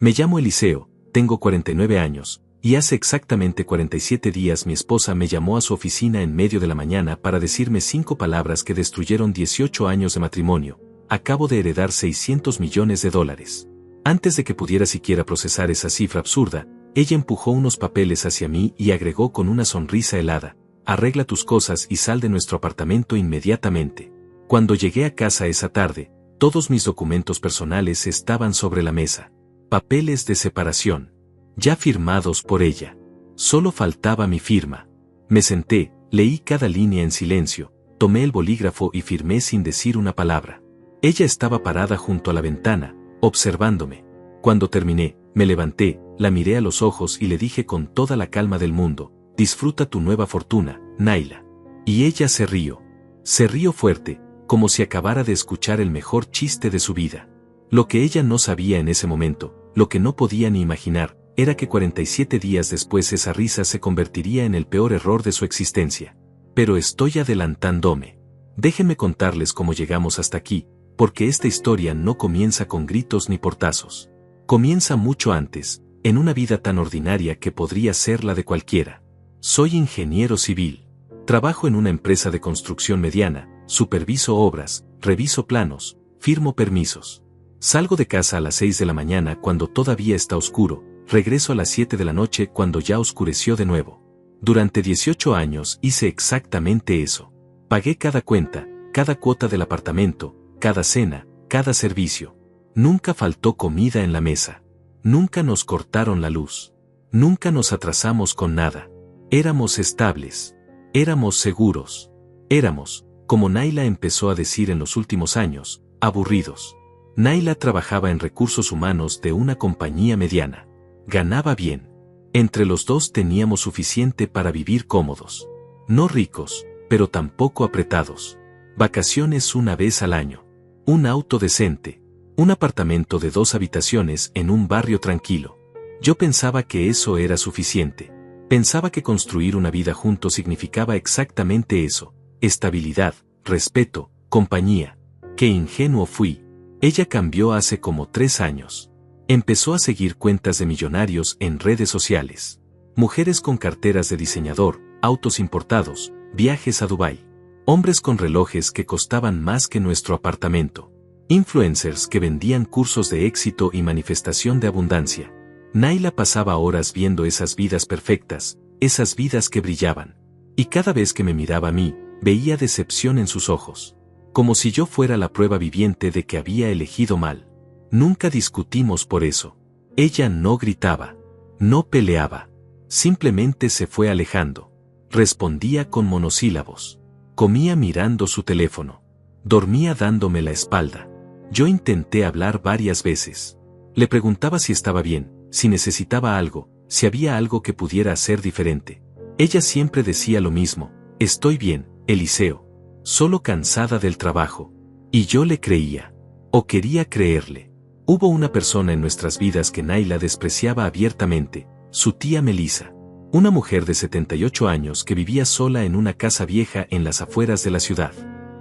Me llamo Eliseo, tengo 49 años, y hace exactamente 47 días mi esposa me llamó a su oficina en medio de la mañana para decirme 5 palabras que destruyeron 18 años de matrimonio. Acabo de heredar $600 millones. Antes de que pudiera siquiera procesar esa cifra absurda, ella empujó unos papeles hacia mí y agregó con una sonrisa helada: arregla tus cosas y sal de nuestro apartamento inmediatamente. Cuando llegué a casa esa tarde, todos mis documentos personales estaban sobre la mesa. Papeles de separación. Ya firmados por ella. Solo faltaba mi firma. Me senté, leí cada línea en silencio, tomé el bolígrafo y firmé sin decir una palabra. Ella estaba parada junto a la ventana, observándome. Cuando terminé, me levanté, la miré a los ojos y le dije con toda la calma del mundo: disfruta tu nueva fortuna, Nayla. Y ella se rió. Se rió fuerte, como si acabara de escuchar el mejor chiste de su vida. Lo que ella no sabía en ese momento, lo que no podía ni imaginar, era que 47 días después esa risa se convertiría en el peor error de su existencia. Pero estoy adelantándome. Déjenme contarles cómo llegamos hasta aquí, porque esta historia no comienza con gritos ni portazos. Comienza mucho antes, en una vida tan ordinaria que podría ser la de cualquiera. Soy ingeniero civil. Trabajo en una empresa de construcción mediana, superviso obras, reviso planos, firmo permisos. Salgo de casa a las 6 de la mañana cuando todavía está oscuro, regreso a las 7 de la noche cuando ya oscureció de nuevo. Durante 18 años hice exactamente eso. Pagué cada cuenta, cada cuota del apartamento, cada cena, cada servicio. Nunca faltó comida en la mesa. Nunca nos cortaron la luz. Nunca nos atrasamos con nada. Éramos estables. Éramos seguros. Éramos, como Nayla empezó a decir en los últimos años, aburridos. Nayla trabajaba en recursos humanos de una compañía mediana. Ganaba bien. Entre los dos teníamos suficiente para vivir cómodos. No ricos, pero tampoco apretados. Vacaciones una vez al año. Un auto decente. Un apartamento de 2 habitaciones en un barrio tranquilo. Yo pensaba que eso era suficiente. Pensaba que construir una vida juntos significaba exactamente eso: estabilidad, respeto, compañía. Qué ingenuo fui. Ella cambió hace como 3 años. Empezó a seguir cuentas de millonarios en redes sociales. Mujeres con carteras de diseñador, autos importados, viajes a Dubái. Hombres con relojes que costaban más que nuestro apartamento. Influencers que vendían cursos de éxito y manifestación de abundancia. Nayla pasaba horas viendo esas vidas perfectas, esas vidas que brillaban. Y cada vez que me miraba a mí, veía decepción en sus ojos. Como si yo fuera la prueba viviente de que había elegido mal. Nunca discutimos por eso. Ella no gritaba. No peleaba. Simplemente se fue alejando. Respondía con monosílabos. Comía mirando su teléfono. Dormía dándome la espalda. Yo intenté hablar varias veces. Le preguntaba si estaba bien, si necesitaba algo, si había algo que pudiera hacer diferente. Ella siempre decía lo mismo: estoy bien, Eliseo. Solo cansada del trabajo. Y yo le creía. O quería creerle. Hubo una persona en nuestras vidas que Nayla despreciaba abiertamente: su tía Melissa. Una mujer de 78 años que vivía sola en una casa vieja en las afueras de la ciudad.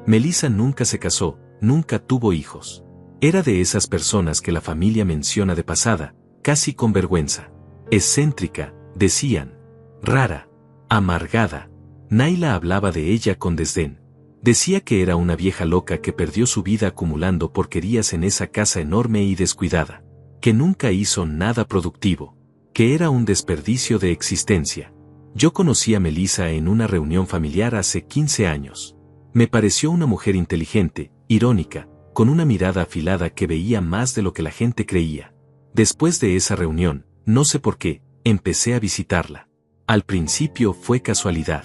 Melissa nunca se casó, nunca tuvo hijos. Era de esas personas que la familia menciona de pasada, casi con vergüenza. Excéntrica, decían. Rara. Amargada. Nayla hablaba de ella con desdén. Decía que era una vieja loca que perdió su vida acumulando porquerías en esa casa enorme y descuidada. Que nunca hizo nada productivo. Que era un desperdicio de existencia. Yo conocí a Melissa en una reunión familiar hace 15 años. Me pareció una mujer inteligente, irónica, con una mirada afilada que veía más de lo que la gente creía. Después de esa reunión, no sé por qué, empecé a visitarla. Al principio fue casualidad.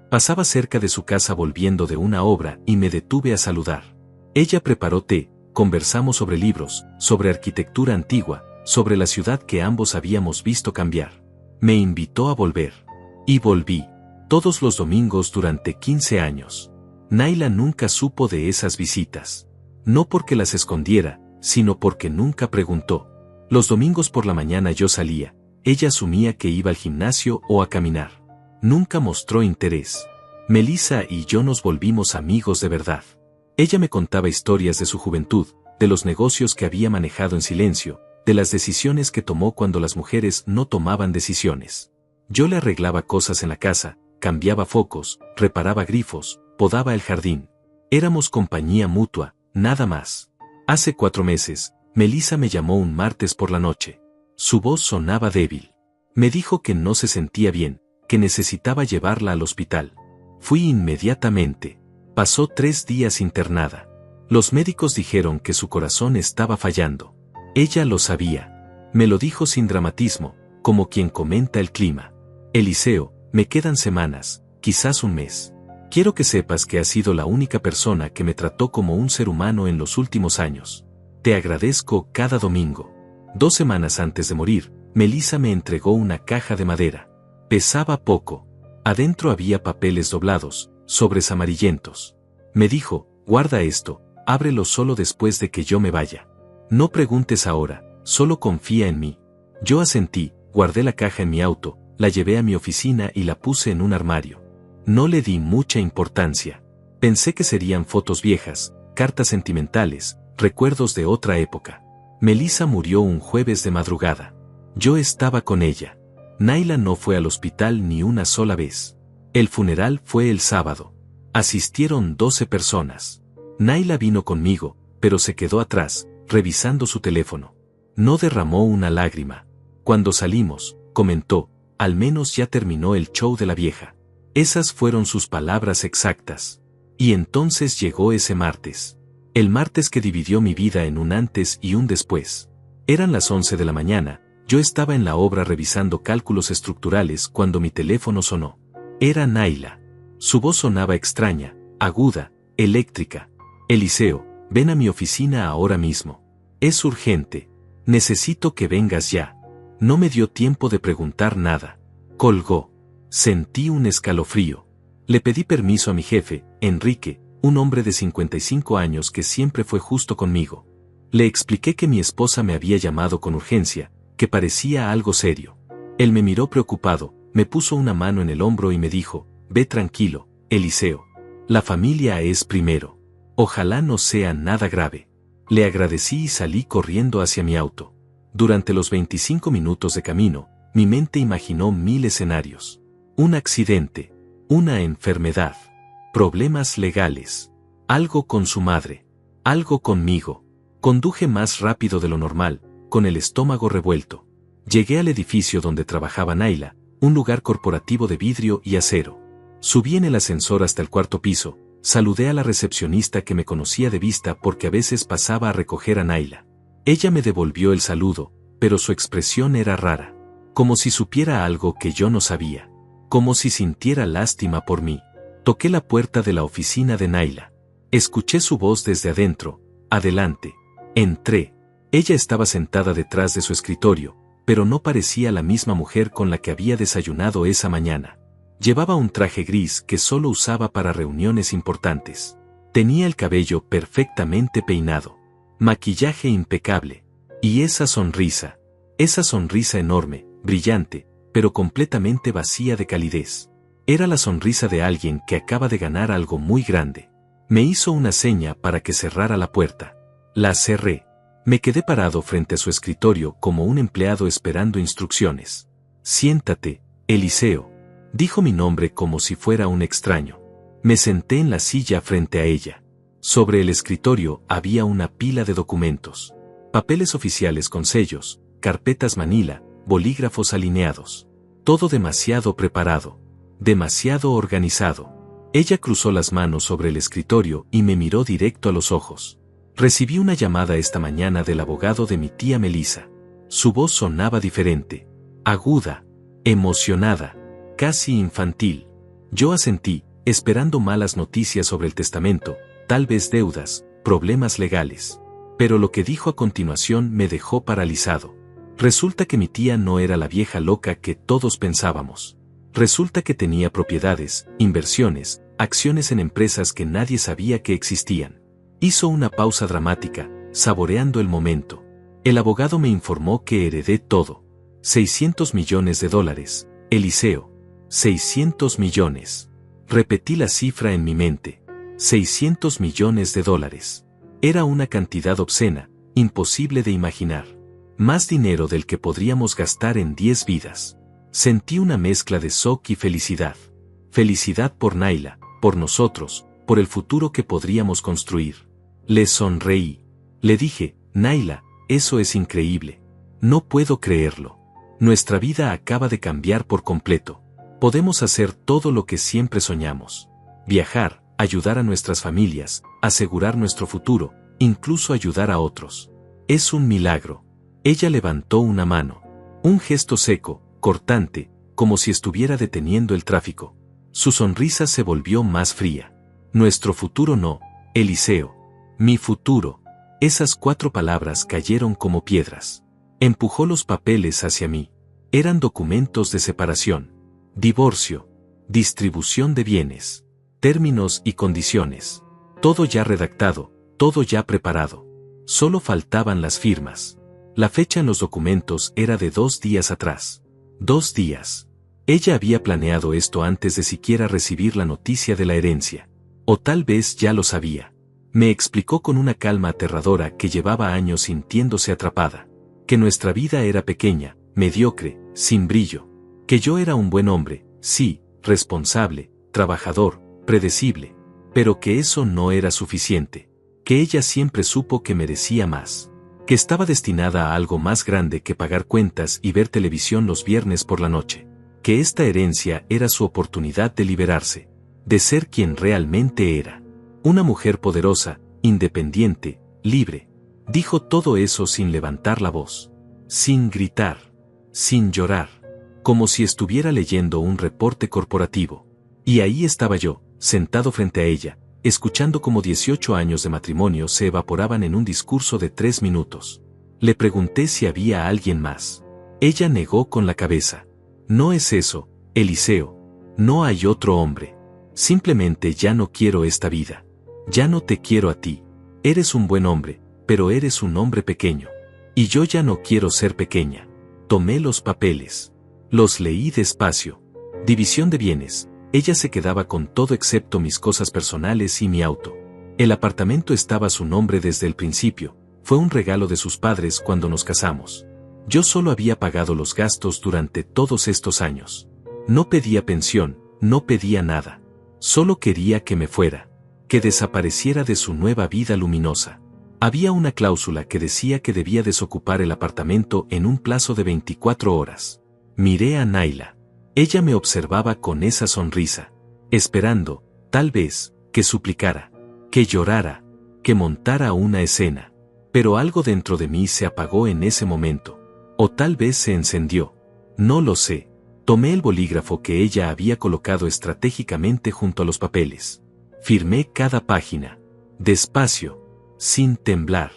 Pasaba cerca de su casa volviendo de una obra y me detuve a saludar. Ella preparó té, conversamos sobre libros, sobre arquitectura antigua, sobre la ciudad que ambos habíamos visto cambiar. Me invitó a volver. Y volví. Todos los domingos durante 15 años. Nayla nunca supo de esas visitas. No porque las escondiera, sino porque nunca preguntó. Los domingos por la mañana yo salía. Ella asumía que iba al gimnasio o a caminar. Nunca mostró interés. Melissa y yo nos volvimos amigos de verdad. Ella me contaba historias de su juventud, de los negocios que había manejado en silencio, de las decisiones que tomó cuando las mujeres no tomaban decisiones. Yo le arreglaba cosas en la casa, cambiaba focos, reparaba grifos, podaba el jardín. Éramos compañía mutua, nada más. Hace 4 meses, Melissa me llamó un martes por la noche. Su voz sonaba débil. Me dijo que no se sentía bien, que necesitaba llevarla al hospital. Fui inmediatamente. Pasó 3 días internada. Los médicos dijeron que su corazón estaba fallando. Ella lo sabía. Me lo dijo sin dramatismo, como quien comenta el clima. Eliseo, me quedan semanas, quizás un mes. Quiero que sepas que has sido la única persona que me trató como un ser humano en los últimos años. Te agradezco cada domingo. 2 semanas antes de morir, Melissa me entregó una caja de madera. Pesaba poco. Adentro había papeles doblados, sobres amarillentos. Me dijo, guarda esto, ábrelo solo después de que yo me vaya. No preguntes ahora, solo confía en mí. Yo asentí, guardé la caja en mi auto, la llevé a mi oficina y la puse en un armario. No le di mucha importancia. Pensé que serían fotos viejas, cartas sentimentales, recuerdos de otra época. Melissa murió un jueves de madrugada. Yo estaba con ella. Naila no fue al hospital ni una sola vez. El funeral fue el sábado. Asistieron 12 personas. Naila vino conmigo, pero se quedó atrás, revisando su teléfono. No derramó una lágrima. Cuando salimos, comentó, al menos ya terminó el show de la vieja. Esas fueron sus palabras exactas. Y entonces llegó ese martes. El martes que dividió mi vida en un antes y un después. Eran las 11 de la mañana, yo estaba en la obra revisando cálculos estructurales cuando mi teléfono sonó. Era Naila. Su voz sonaba extraña, aguda, eléctrica. Eliseo, ven a mi oficina ahora mismo. Es urgente. Necesito que vengas ya. No me dio tiempo de preguntar nada. Colgó. Sentí un escalofrío. Le pedí permiso a mi jefe, Enrique, un hombre de 55 años que siempre fue justo conmigo. Le expliqué que mi esposa me había llamado con urgencia, que parecía algo serio. Él me miró preocupado, me puso una mano en el hombro y me dijo, ve tranquilo, Eliseo. La familia es primero. Ojalá no sea nada grave. Le agradecí y salí corriendo hacia mi auto. Durante los 25 minutos de camino, mi mente imaginó 1000 escenarios. Un accidente, una enfermedad, problemas legales, algo con su madre, algo conmigo. Conduje más rápido de lo normal, con el estómago revuelto. Llegué al edificio donde trabajaba Naila, un lugar corporativo de vidrio y acero. Subí en el ascensor hasta el 4º piso, saludé a la recepcionista que me conocía de vista porque a veces pasaba a recoger a Naila. Ella me devolvió el saludo, pero su expresión era rara, como si supiera algo que yo no sabía. Como si sintiera lástima por mí. Toqué la puerta de la oficina de Naila. Escuché su voz desde adentro. Adelante. Entré. Ella estaba sentada detrás de su escritorio, pero no parecía la misma mujer con la que había desayunado esa mañana. Llevaba un traje gris que solo usaba para reuniones importantes. Tenía el cabello perfectamente peinado. Maquillaje impecable. Y esa sonrisa enorme, brillante, pero completamente vacía de calidez. Era la sonrisa de alguien que acaba de ganar algo muy grande. Me hizo una seña para que cerrara la puerta. La cerré. Me quedé parado frente a su escritorio como un empleado esperando instrucciones. Siéntate, Eliseo. Dijo mi nombre como si fuera un extraño. Me senté en la silla frente a ella. Sobre el escritorio había una pila de documentos. Papeles oficiales con sellos, carpetas manila, bolígrafos alineados. Todo demasiado preparado. Demasiado organizado. Ella cruzó las manos sobre el escritorio y me miró directo a los ojos. Recibí una llamada esta mañana del abogado de mi tía Melissa. Su voz sonaba diferente. Aguda. Emocionada. Casi infantil. Yo asentí, esperando malas noticias sobre el testamento, tal vez deudas, problemas legales. Pero lo que dijo a continuación me dejó paralizado. Resulta que mi tía no era la vieja loca que todos pensábamos. Resulta que tenía propiedades, inversiones, acciones en empresas que nadie sabía que existían. Hizo una pausa dramática, saboreando el momento. El abogado me informó que heredé todo. $600 millones, Eliseo. 600 millones. Repetí la cifra en mi mente. $600 millones. Era una cantidad obscena, imposible de imaginar. Más dinero del que podríamos gastar en 10 vidas. Sentí una mezcla de shock y felicidad. Felicidad por Naila, por nosotros, por el futuro que podríamos construir. Le sonreí. Le dije, Naila, eso es increíble. No puedo creerlo. Nuestra vida acaba de cambiar por completo. Podemos hacer todo lo que siempre soñamos. Viajar, ayudar a nuestras familias, asegurar nuestro futuro, incluso ayudar a otros. Es un milagro. Ella levantó una mano. Un gesto seco, cortante, como si estuviera deteniendo el tráfico. Su sonrisa se volvió más fría. Nuestro futuro no, Eliseo. Mi futuro. Esas 4 palabras cayeron como piedras. Empujó los papeles hacia mí. Eran documentos de separación, divorcio, distribución de bienes, términos y condiciones. Todo ya redactado, todo ya preparado. Solo faltaban las firmas. La fecha en los documentos era de 2 días atrás. 2 días. Ella había planeado esto antes de siquiera recibir la noticia de la herencia. O tal vez ya lo sabía. Me explicó con una calma aterradora que llevaba años sintiéndose atrapada. Que nuestra vida era pequeña, mediocre, sin brillo. Que yo era un buen hombre, sí, responsable, trabajador, predecible. Pero que eso no era suficiente. Que ella siempre supo que merecía más. Que estaba destinada a algo más grande que pagar cuentas y ver televisión los viernes por la noche. Que esta herencia era su oportunidad de liberarse. De ser quien realmente era. Una mujer poderosa, independiente, libre. Dijo todo eso sin levantar la voz. Sin gritar. Sin llorar. Como si estuviera leyendo un reporte corporativo. Y ahí estaba yo, sentado frente a ella, escuchando cómo 18 años de matrimonio se evaporaban en un discurso de 3 minutos. Le pregunté si había alguien más. Ella negó con la cabeza. No es eso, Eliseo. No hay otro hombre. Simplemente ya no quiero esta vida. Ya no te quiero a ti. Eres un buen hombre, pero eres un hombre pequeño. Y yo ya no quiero ser pequeña. Tomé los papeles. Los leí despacio. División de bienes. Ella se quedaba con todo excepto mis cosas personales y mi auto. El apartamento estaba a su nombre desde el principio. Fue un regalo de sus padres cuando nos casamos. Yo solo había pagado los gastos durante todos estos años. No pedía pensión, no pedía nada. Solo quería que me fuera. Que desapareciera de su nueva vida luminosa. Había una cláusula que decía que debía desocupar el apartamento en un plazo de 24 horas. Miré a Naila. Ella me observaba con esa sonrisa. Esperando, tal vez, que suplicara. Que llorara. Que montara una escena. Pero algo dentro de mí se apagó en ese momento. O tal vez se encendió. No lo sé. Tomé el bolígrafo que ella había colocado estratégicamente junto a los papeles. Firmé cada página. Despacio. Sin temblar.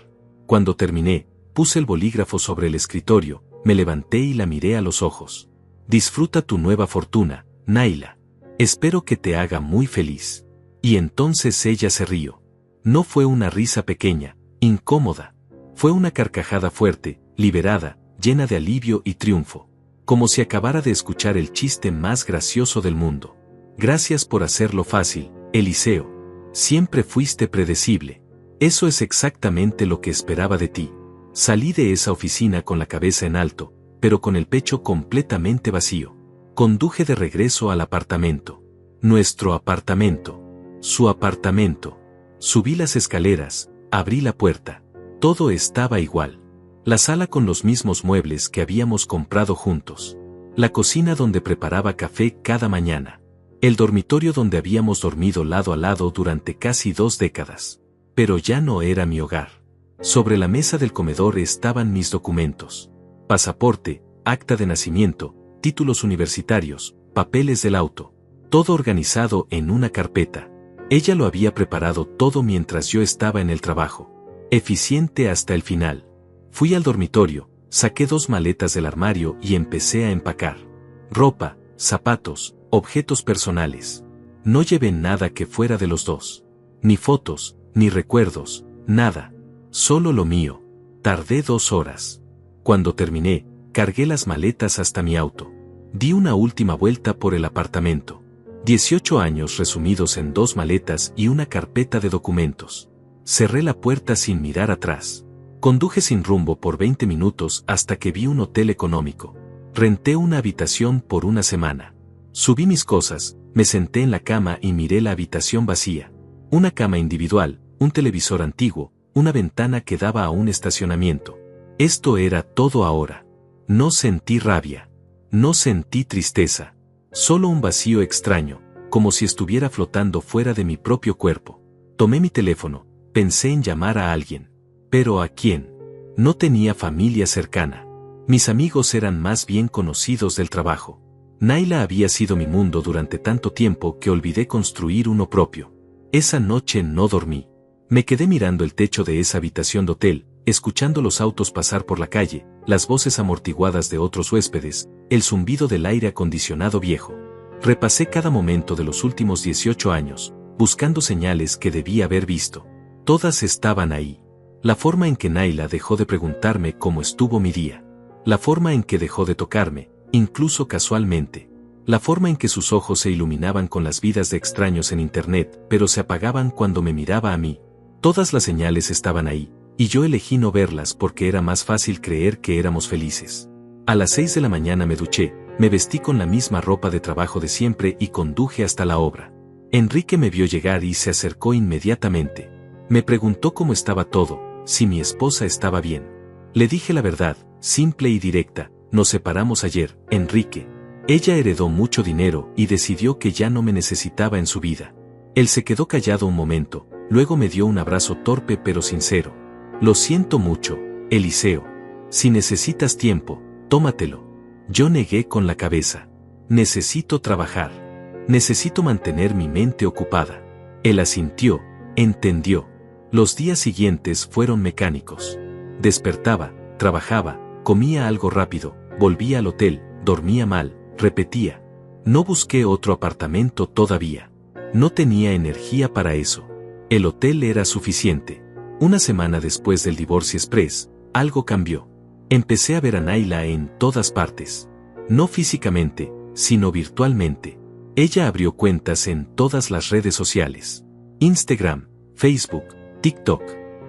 Cuando terminé, puse el bolígrafo sobre el escritorio, me levanté y la miré a los ojos. Disfruta tu nueva fortuna, Naila. Espero que te haga muy feliz. Y entonces ella se rió. No fue una risa pequeña, incómoda. Fue una carcajada fuerte, liberada, llena de alivio y triunfo. Como si acabara de escuchar el chiste más gracioso del mundo. Gracias por hacerlo fácil, Eliseo. Siempre fuiste predecible. Eso es exactamente lo que esperaba de ti. Salí de esa oficina con la cabeza en alto, pero con el pecho completamente vacío. Conduje de regreso al apartamento. Nuestro apartamento. Su apartamento. Subí las escaleras, abrí la puerta. Todo estaba igual. La sala con los mismos muebles que habíamos comprado juntos. La cocina donde preparaba café cada mañana. El dormitorio donde habíamos dormido lado a lado durante casi 2 décadas. Pero ya no era mi hogar. Sobre la mesa del comedor estaban mis documentos. Pasaporte, acta de nacimiento, títulos universitarios, papeles del auto. Todo organizado en una carpeta. Ella lo había preparado todo mientras yo estaba en el trabajo. Eficiente hasta el final. Fui al dormitorio, saqué 2 maletas del armario y empecé a empacar. Ropa, zapatos, objetos personales. No llevé nada que fuera de los 2. Ni fotos, ni recuerdos, nada. Solo lo mío. Tardé 2 horas. Cuando terminé, cargué las maletas hasta mi auto. Di una última vuelta por el apartamento. 18 años resumidos en 2 maletas y una carpeta de documentos. Cerré la puerta sin mirar atrás. Conduje sin rumbo por 20 minutos hasta que vi un hotel económico. Renté una habitación por una semana. Subí mis cosas, me senté en la cama y miré la habitación vacía. Una cama individual, un televisor antiguo, una ventana que daba a un estacionamiento. Esto era todo ahora. No sentí rabia. No sentí tristeza. Solo un vacío extraño, como si estuviera flotando fuera de mi propio cuerpo. Tomé mi teléfono, pensé en llamar a alguien. ¿Pero a quién? No tenía familia cercana. Mis amigos eran más bien conocidos del trabajo. Naila había sido mi mundo durante tanto tiempo que olvidé construir uno propio. Esa noche no dormí. Me quedé mirando el techo de esa habitación de hotel, escuchando los autos pasar por la calle, las voces amortiguadas de otros huéspedes, el zumbido del aire acondicionado viejo. Repasé cada momento de los últimos 18 años, buscando señales que debía haber visto. Todas estaban ahí. La forma en que Naila dejó de preguntarme cómo estuvo mi día. La forma en que dejó de tocarme, incluso casualmente. La forma en que sus ojos se iluminaban con las vidas de extraños en internet, pero se apagaban cuando me miraba a mí. Todas las señales estaban ahí, y yo elegí no verlas porque era más fácil creer que éramos felices. A las 6 de la mañana me duché, me vestí con la misma ropa de trabajo de siempre y conduje hasta la obra. Enrique me vio llegar y se acercó inmediatamente. Me preguntó cómo estaba todo, si mi esposa estaba bien. Le dije la verdad, simple y directa: nos separamos ayer, Enrique. Ella heredó mucho dinero y decidió que ya no me necesitaba en su vida. Él se quedó callado un momento, luego me dio un abrazo torpe pero sincero. Lo siento mucho, Eliseo. Si necesitas tiempo, tómatelo. Yo negué con la cabeza. Necesito trabajar. Necesito mantener mi mente ocupada. Él asintió, entendió. Los días siguientes fueron mecánicos. Despertaba, trabajaba, comía algo rápido, volvía al hotel, dormía mal, repetía. No busqué otro apartamento todavía. No tenía energía para eso. El hotel era suficiente. Una semana después del divorcio express, algo cambió. Empecé a ver a Naila en todas partes. No físicamente, sino virtualmente. Ella abrió cuentas en todas las redes sociales. Instagram, Facebook, TikTok.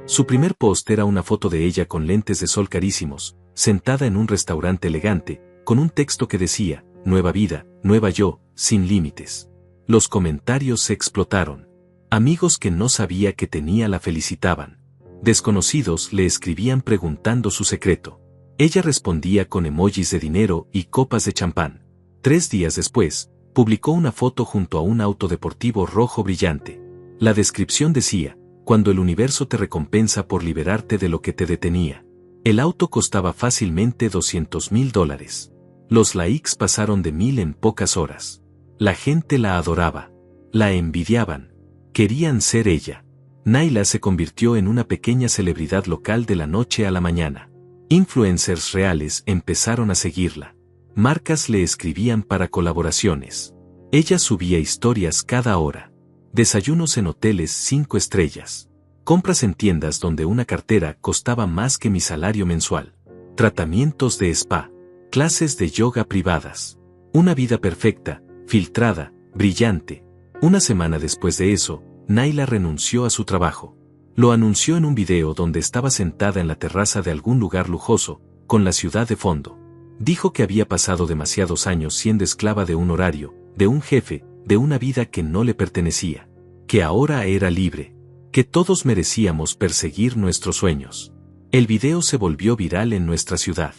Su primer post era una foto de ella con lentes de sol carísimos, sentada en un restaurante elegante, con un texto que decía: nueva vida, nueva yo, sin límites. Los comentarios se explotaron. Amigos que no sabía que tenía la felicitaban. Desconocidos le escribían preguntando su secreto. Ella respondía con emojis de dinero y copas de champán. 3 días después, publicó una foto junto a un auto deportivo rojo brillante. La descripción decía: cuando el universo te recompensa por liberarte de lo que te detenía. El auto costaba fácilmente $200,000. Los likes pasaron de 1000 en pocas horas. La gente la adoraba. La envidiaban. Querían ser ella. Naila se convirtió en una pequeña celebridad local de la noche a la mañana. Influencers reales empezaron a seguirla. Marcas le escribían para colaboraciones. Ella subía historias cada hora. Desayunos en hoteles 5 estrellas. Compras en tiendas donde una cartera costaba más que mi salario mensual. Tratamientos de spa. Clases de yoga privadas. Una vida perfecta, filtrada, brillante. Una semana después de eso, Naila renunció a su trabajo. Lo anunció en un video donde estaba sentada en la terraza de algún lugar lujoso, con la ciudad de fondo. Dijo que había pasado demasiados años siendo esclava de un horario, de un jefe, de una vida que no le pertenecía. Que ahora era libre. Que todos merecíamos perseguir nuestros sueños. El video se volvió viral en nuestra ciudad.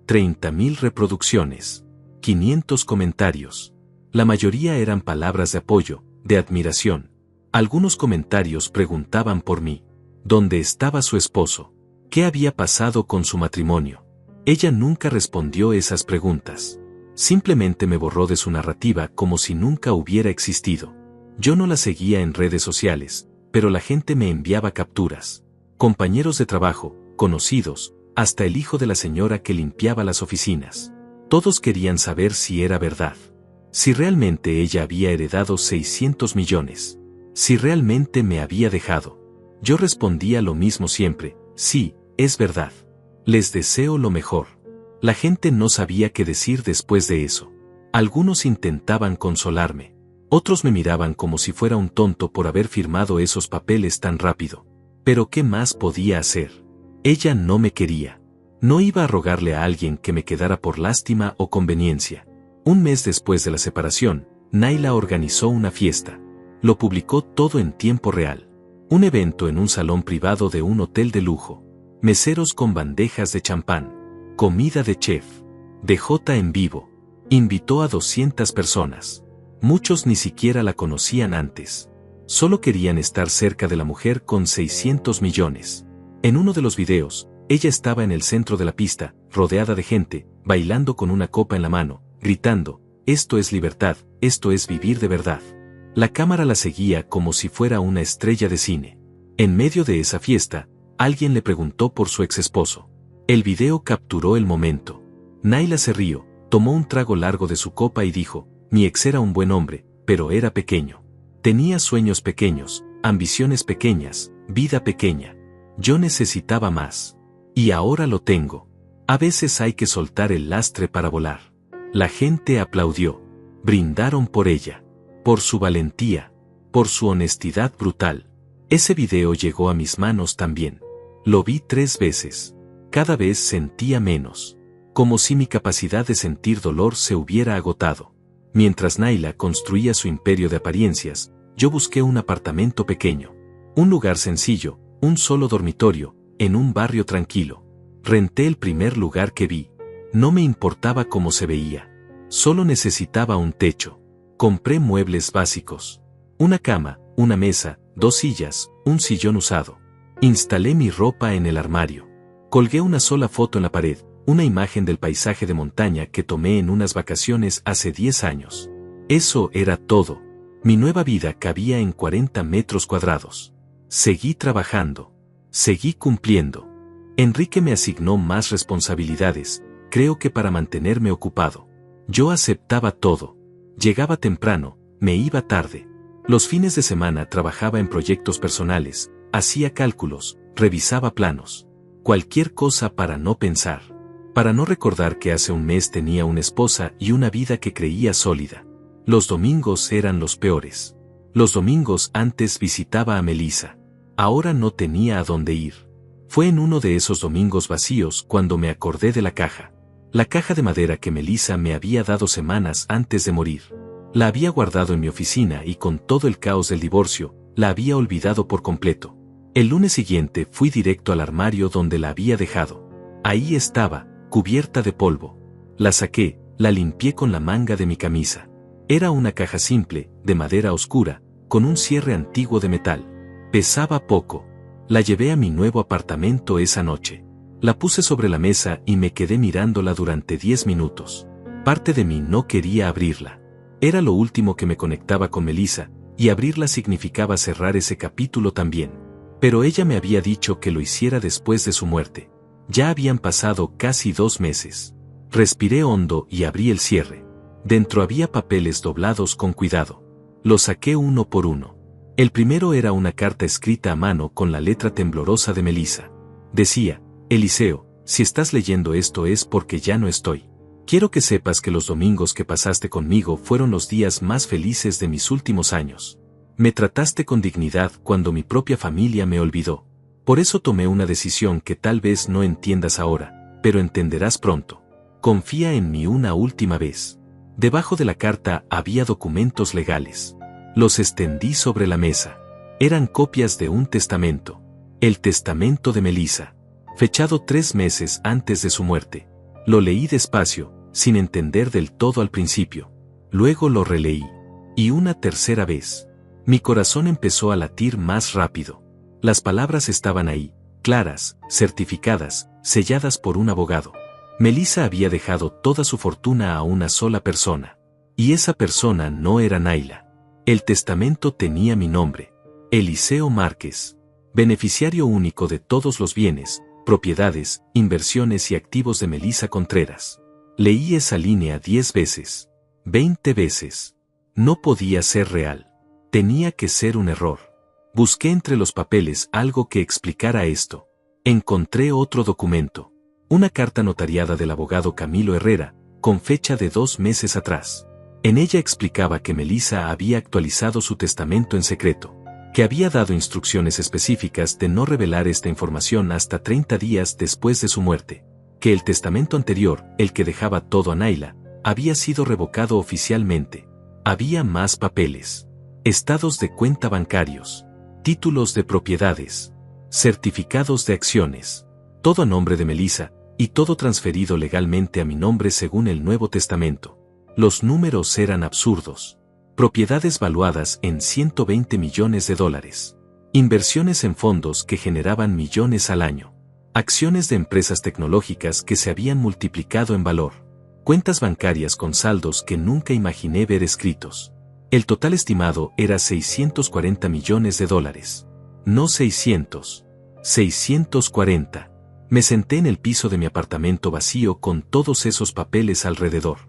30,000 reproducciones. 500 comentarios. La mayoría eran palabras de apoyo, de admiración. Algunos comentarios preguntaban por mí. ¿Dónde estaba su esposo? ¿Qué había pasado con su matrimonio? Ella nunca respondió esas preguntas. Simplemente me borró de su narrativa como si nunca hubiera existido. Yo no la seguía en redes sociales, pero la gente me enviaba capturas. Compañeros de trabajo, conocidos, hasta el hijo de la señora que limpiaba las oficinas. Todos querían saber si era verdad. Si realmente ella había heredado 600 millones. Si realmente me había dejado. Yo respondía lo mismo siempre: sí, es verdad. Les deseo lo mejor. La gente no sabía qué decir después de eso. Algunos intentaban consolarme. Otros me miraban como si fuera un tonto por haber firmado esos papeles tan rápido. Pero ¿qué más podía hacer? Ella no me quería. No iba a rogarle a alguien que me quedara por lástima o conveniencia. Un mes después de la separación, Nayla organizó una fiesta. Lo publicó todo en tiempo real. Un evento en un salón privado de un hotel de lujo. Meseros con bandejas de champán. Comida de chef. DJ en vivo. Invitó a 200 personas. Muchos ni siquiera la conocían antes. Solo querían estar cerca de la mujer con 600 millones. En uno de los videos, ella estaba en el centro de la pista, rodeada de gente, bailando con una copa en la mano, gritando, «Esto es libertad, esto es vivir de verdad». La cámara la seguía como si fuera una estrella de cine. En medio de esa fiesta, alguien le preguntó por su exesposo. El video capturó el momento. Nayla se rió, tomó un trago largo de su copa y dijo, «Mi ex era un buen hombre, pero era pequeño. Tenía sueños pequeños, ambiciones pequeñas, vida pequeña. Yo necesitaba más. Y ahora lo tengo. A veces hay que soltar el lastre para volar». La gente aplaudió. Brindaron por ella. Por su valentía. Por su honestidad brutal. Ese video llegó a mis manos también. Lo vi 3 veces. Cada vez sentía menos. Como si mi capacidad de sentir dolor se hubiera agotado. Mientras Nayla construía su imperio de apariencias, yo busqué un apartamento pequeño. Un lugar sencillo, un solo dormitorio, en un barrio tranquilo. Renté el primer lugar que vi. No me importaba cómo se veía. Solo necesitaba un techo. Compré muebles básicos. Una cama, una mesa, 2 sillas, un sillón usado. Instalé mi ropa en el armario. Colgué una sola foto en la pared, una imagen del paisaje de montaña que tomé en unas vacaciones hace 10 años. Eso era todo. Mi nueva vida cabía en 40 metros cuadrados. Seguí trabajando. Seguí cumpliendo. Enrique me asignó más responsabilidades, creo que para mantenerme ocupado. Yo aceptaba todo. Llegaba temprano, me iba tarde. Los fines de semana trabajaba en proyectos personales, hacía cálculos, revisaba planos. Cualquier cosa para no pensar. Para no recordar que hace un mes tenía una esposa y una vida que creía sólida. Los domingos eran los peores. Los domingos antes visitaba a Melissa. Ahora no tenía a dónde ir. Fue en uno de esos domingos vacíos cuando me acordé de la caja. La caja de madera que Melissa me había dado semanas antes de morir. La había guardado en mi oficina y con todo el caos del divorcio, la había olvidado por completo. El lunes siguiente fui directo al armario donde la había dejado. Ahí estaba, cubierta de polvo. La saqué, la limpié con la manga de mi camisa. Era una caja simple, de madera oscura, con un cierre antiguo de metal. Pesaba poco. La llevé a mi nuevo apartamento esa noche. La puse sobre la mesa y me quedé mirándola durante 10 minutos. Parte de mí no quería abrirla. Era lo último que me conectaba con Melissa, y abrirla significaba cerrar ese capítulo también. Pero ella me había dicho que lo hiciera después de su muerte. Ya habían pasado casi 2 meses. Respiré hondo y abrí el cierre. Dentro había papeles doblados con cuidado. Los saqué uno por uno. El primero era una carta escrita a mano con la letra temblorosa de Melissa. Decía, Eliseo, si estás leyendo esto es porque ya no estoy. Quiero que sepas que los domingos que pasaste conmigo fueron los días más felices de mis últimos años. Me trataste con dignidad cuando mi propia familia me olvidó. Por eso tomé una decisión que tal vez no entiendas ahora, pero entenderás pronto. Confía en mí una última vez. Debajo de la carta había documentos legales. Los extendí sobre la mesa. Eran copias de un testamento. El testamento de Melissa. Fechado 3 meses antes de su muerte. Lo leí despacio, sin entender del todo al principio. Luego lo releí. Y una tercera vez. Mi corazón empezó a latir más rápido. Las palabras estaban ahí, claras, certificadas, selladas por un abogado. Melissa había dejado toda su fortuna a una sola persona. Y esa persona no era Nayla. El testamento tenía mi nombre. Eliseo Márquez. Beneficiario único de todos los bienes, propiedades, inversiones y activos de Melissa Contreras. Leí esa línea 10 veces. 20 veces. No podía ser real. Tenía que ser un error. Busqué entre los papeles algo que explicara esto. Encontré otro documento. Una carta notariada del abogado Camilo Herrera, con fecha de 2 meses atrás. En ella explicaba que Melissa había actualizado su testamento en secreto. que había dado instrucciones específicas de no revelar esta información hasta 30 días después de su muerte, que el testamento anterior, el que dejaba todo a Naila, había sido revocado oficialmente. Había más papeles, estados de cuenta bancarios, títulos de propiedades, certificados de acciones, todo a nombre de Melissa, y todo transferido legalmente a mi nombre según el Nuevo Testamento. Los números eran absurdos. Propiedades valuadas en $120 millones. Inversiones en fondos que generaban millones al año. Acciones de empresas tecnológicas que se habían multiplicado en valor. Cuentas bancarias con saldos que nunca imaginé ver escritos. El total estimado era $640 millones. No 600. 640. Me senté en el piso de mi apartamento vacío con todos esos papeles alrededor.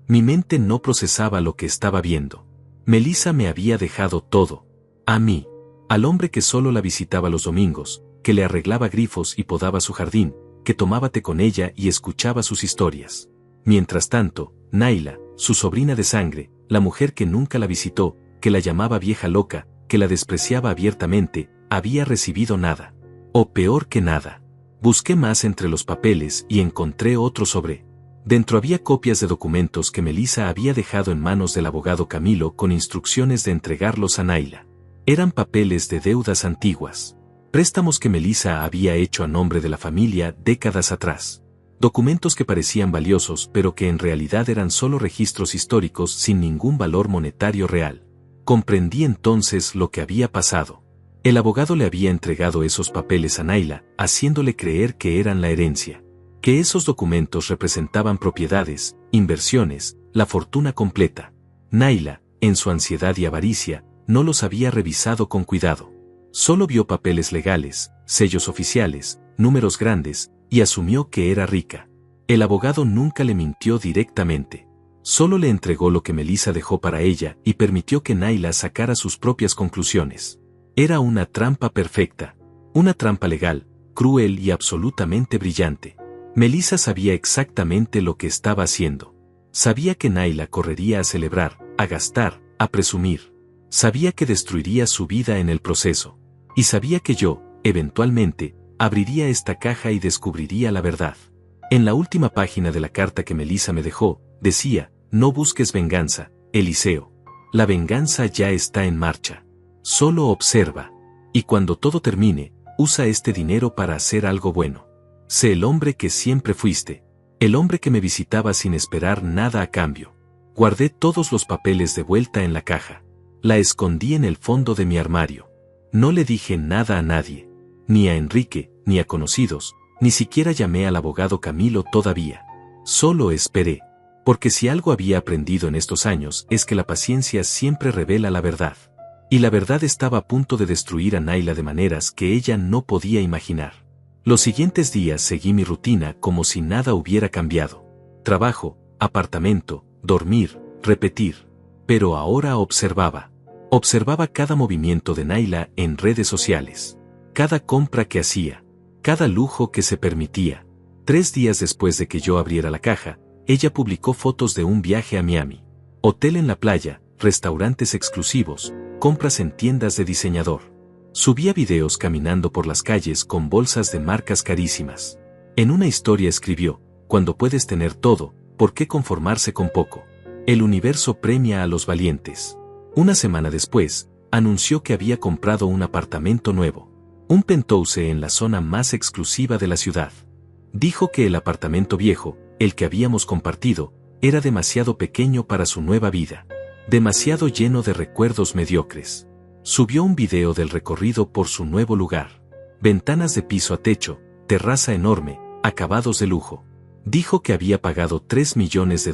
Mi mente no procesaba lo que estaba viendo. Melissa me había dejado todo. A mí. Al hombre que solo la visitaba los domingos, que le arreglaba grifos y podaba su jardín, que tomaba té con ella y escuchaba sus historias. Mientras tanto, Naila, su sobrina de sangre, la mujer que nunca la visitó, que la llamaba vieja loca, que la despreciaba abiertamente, había recibido nada. O peor que nada. Busqué más entre los papeles y encontré otro sobre. Dentro había copias de documentos que Melissa había dejado en manos del abogado Camilo con instrucciones de entregarlos a Naila. Eran papeles de deudas antiguas. Préstamos que Melissa había hecho a nombre de la familia décadas atrás. Documentos que parecían valiosos pero que en realidad eran solo registros históricos sin ningún valor monetario real. Comprendí entonces lo que había pasado. El abogado le había entregado esos papeles a Naila, haciéndole creer que eran la herencia. Que esos documentos representaban propiedades, inversiones, la fortuna completa. Naila, en su ansiedad y avaricia, no los había revisado con cuidado. Solo vio papeles legales, sellos oficiales, números grandes, y asumió que era rica. El abogado nunca le mintió directamente. Solo le entregó lo que Melissa dejó para ella y permitió que Naila sacara sus propias conclusiones. Era una trampa perfecta. Una trampa legal, cruel y absolutamente brillante. Melissa sabía exactamente lo que estaba haciendo. Sabía que Naila correría a celebrar, a gastar, a presumir. Sabía que destruiría su vida en el proceso. Y sabía que yo, eventualmente, abriría esta caja y descubriría la verdad. En la última página de la carta que Melissa me dejó, decía, no busques venganza, Eliseo. La venganza ya está en marcha. Solo observa. Y cuando todo termine, usa este dinero para hacer algo bueno. Sé el hombre que siempre fuiste. El hombre que me visitaba sin esperar nada a cambio. Guardé todos los papeles de vuelta en la caja. La escondí en el fondo de mi armario. No le dije nada a nadie. Ni a Enrique, ni a conocidos, ni siquiera llamé al abogado Camilo todavía. Solo esperé. Porque si algo había aprendido en estos años es que la paciencia siempre revela la verdad. Y la verdad estaba a punto de destruir a Naila de maneras que ella no podía imaginar. Los siguientes días seguí mi rutina como si nada hubiera cambiado. Trabajo, apartamento, dormir, repetir. Pero ahora observaba. Observaba cada movimiento de Naila en redes sociales. Cada compra que hacía. Cada lujo que se permitía. 3 días después de que yo abriera la caja, ella publicó fotos de un viaje a Miami. Hotel en la playa, restaurantes exclusivos, compras en tiendas de diseñador. Subía videos caminando por las calles con bolsas de marcas carísimas. En una historia escribió, cuando puedes tener todo, ¿por qué conformarse con poco? El universo premia a los valientes. Una semana después, anunció que había comprado un apartamento nuevo. Un penthouse en la zona más exclusiva de la ciudad. Dijo que el apartamento viejo, el que habíamos compartido, era demasiado pequeño para su nueva vida. Demasiado lleno de recuerdos mediocres. Subió un video del recorrido por su nuevo lugar. Ventanas de piso a techo, terraza enorme, acabados de lujo. Dijo que había pagado $3 millones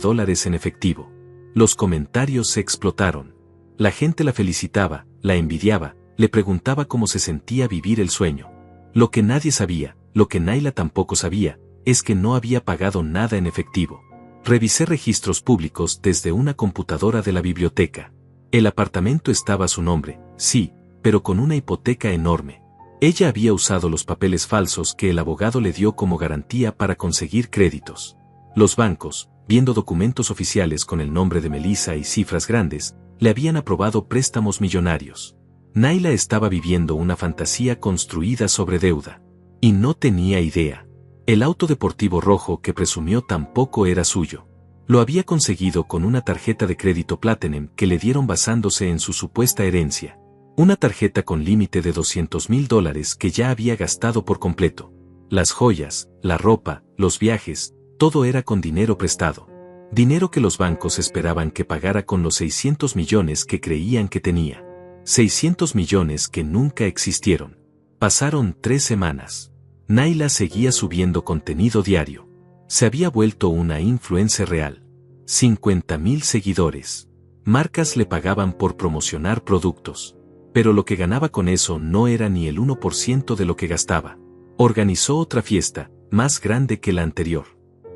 en efectivo. Los comentarios se explotaron. La gente la felicitaba, la envidiaba, le preguntaba cómo se sentía vivir el sueño. Lo que nadie sabía, lo que Naila tampoco sabía, es que no había pagado nada en efectivo. Revisé registros públicos desde una computadora de la biblioteca. El apartamento estaba a su nombre, sí, pero con una hipoteca enorme. Ella había usado los papeles falsos que el abogado le dio como garantía para conseguir créditos. Los bancos, viendo documentos oficiales con el nombre de Melissa y cifras grandes, le habían aprobado préstamos millonarios. Naila estaba viviendo una fantasía construida sobre deuda. Y no tenía idea. El auto deportivo rojo que presumió tampoco era suyo. Lo había conseguido con una tarjeta de crédito Platinum que le dieron basándose en su supuesta herencia. Una tarjeta con límite de $200,000 que ya había gastado por completo. Las joyas, la ropa, los viajes, todo era con dinero prestado. Dinero que los bancos esperaban que pagara con los 600 millones que creían que tenía. 600 millones que nunca existieron. Pasaron 3 semanas. Naila seguía subiendo contenido diario. Se había vuelto una influencer real. 50,000 seguidores. Marcas le pagaban por promocionar productos. Pero lo que ganaba con eso no era ni el 1% de lo que gastaba. Organizó otra fiesta, más grande que la anterior.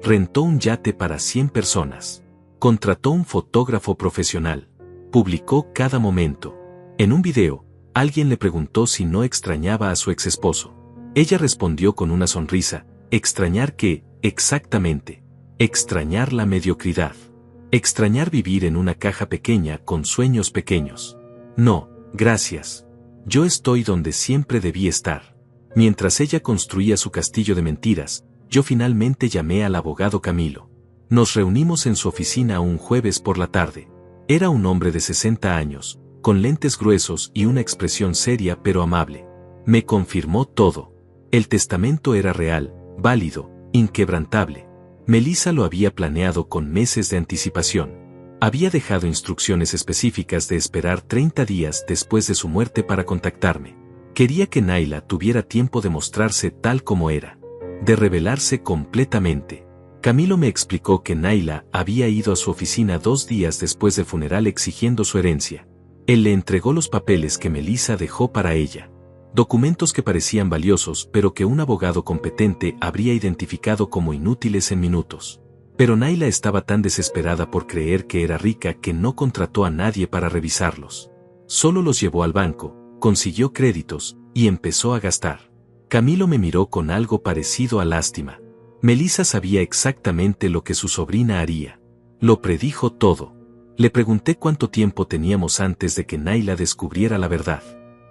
Rentó un yate para 100 personas. Contrató un fotógrafo profesional. Publicó cada momento. En un video, alguien le preguntó si no extrañaba a su exesposo. Ella respondió con una sonrisa: ¿extrañar qué? Exactamente. Extrañar la mediocridad. Extrañar vivir en una caja pequeña con sueños pequeños. No, gracias. Yo estoy donde siempre debí estar. Mientras ella construía su castillo de mentiras, yo finalmente llamé al abogado Camilo. Nos reunimos en su oficina un jueves por la tarde. Era un hombre de 60 años, con lentes gruesos y una expresión seria pero amable. Me confirmó todo. El testamento era real, válido, inquebrantable. Melissa lo había planeado con meses de anticipación. Había dejado instrucciones específicas de esperar 30 días después de su muerte para contactarme. Quería que Naila tuviera tiempo de mostrarse tal como era. De revelarse completamente. Camilo me explicó que Naila había ido a su oficina 2 días después del funeral exigiendo su herencia. Él le entregó los papeles que Melissa dejó para ella. Documentos que parecían valiosos pero que un abogado competente habría identificado como inútiles en minutos. Pero Naila estaba tan desesperada por creer que era rica que no contrató a nadie para revisarlos. Solo los llevó al banco, consiguió créditos, y empezó a gastar. Camilo me miró con algo parecido a lástima. Melissa sabía exactamente lo que su sobrina haría. Lo predijo todo. Le pregunté cuánto tiempo teníamos antes de que Naila descubriera la verdad.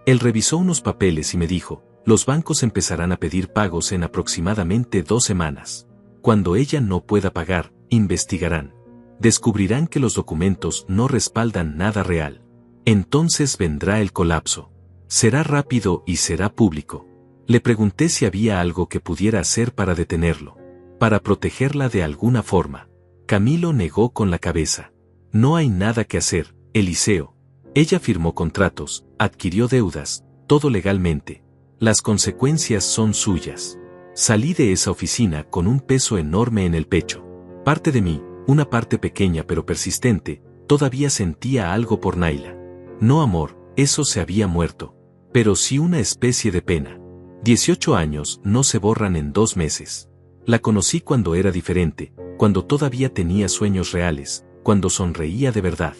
Él revisó unos papeles y me dijo: los bancos empezarán a pedir pagos en aproximadamente 2 semanas. Cuando ella no pueda pagar, investigarán. Descubrirán que los documentos no respaldan nada real. Entonces vendrá el colapso. Será rápido y será público. Le pregunté si había algo que pudiera hacer para detenerlo. Para protegerla de alguna forma. Camilo negó con la cabeza. No hay nada que hacer, Eliseo. Ella firmó contratos, adquirió deudas, todo legalmente. Las consecuencias son suyas. Salí de esa oficina con un peso enorme en el pecho. Parte de mí, una parte pequeña pero persistente, todavía sentía algo por Naila. No amor, eso se había muerto. Pero sí una especie de pena. 18 años no se borran en 2 meses. La conocí cuando era diferente, cuando todavía tenía sueños reales, cuando sonreía de verdad.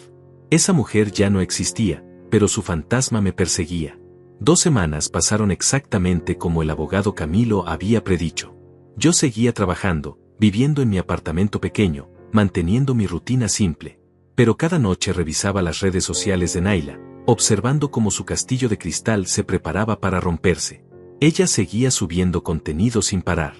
Esa mujer ya no existía, pero su fantasma me perseguía. 2 semanas pasaron exactamente como el abogado Camilo había predicho. Yo seguía trabajando, viviendo en mi apartamento pequeño, manteniendo mi rutina simple. Pero cada noche revisaba las redes sociales de Naila, observando cómo su castillo de cristal se preparaba para romperse. Ella seguía subiendo contenido sin parar.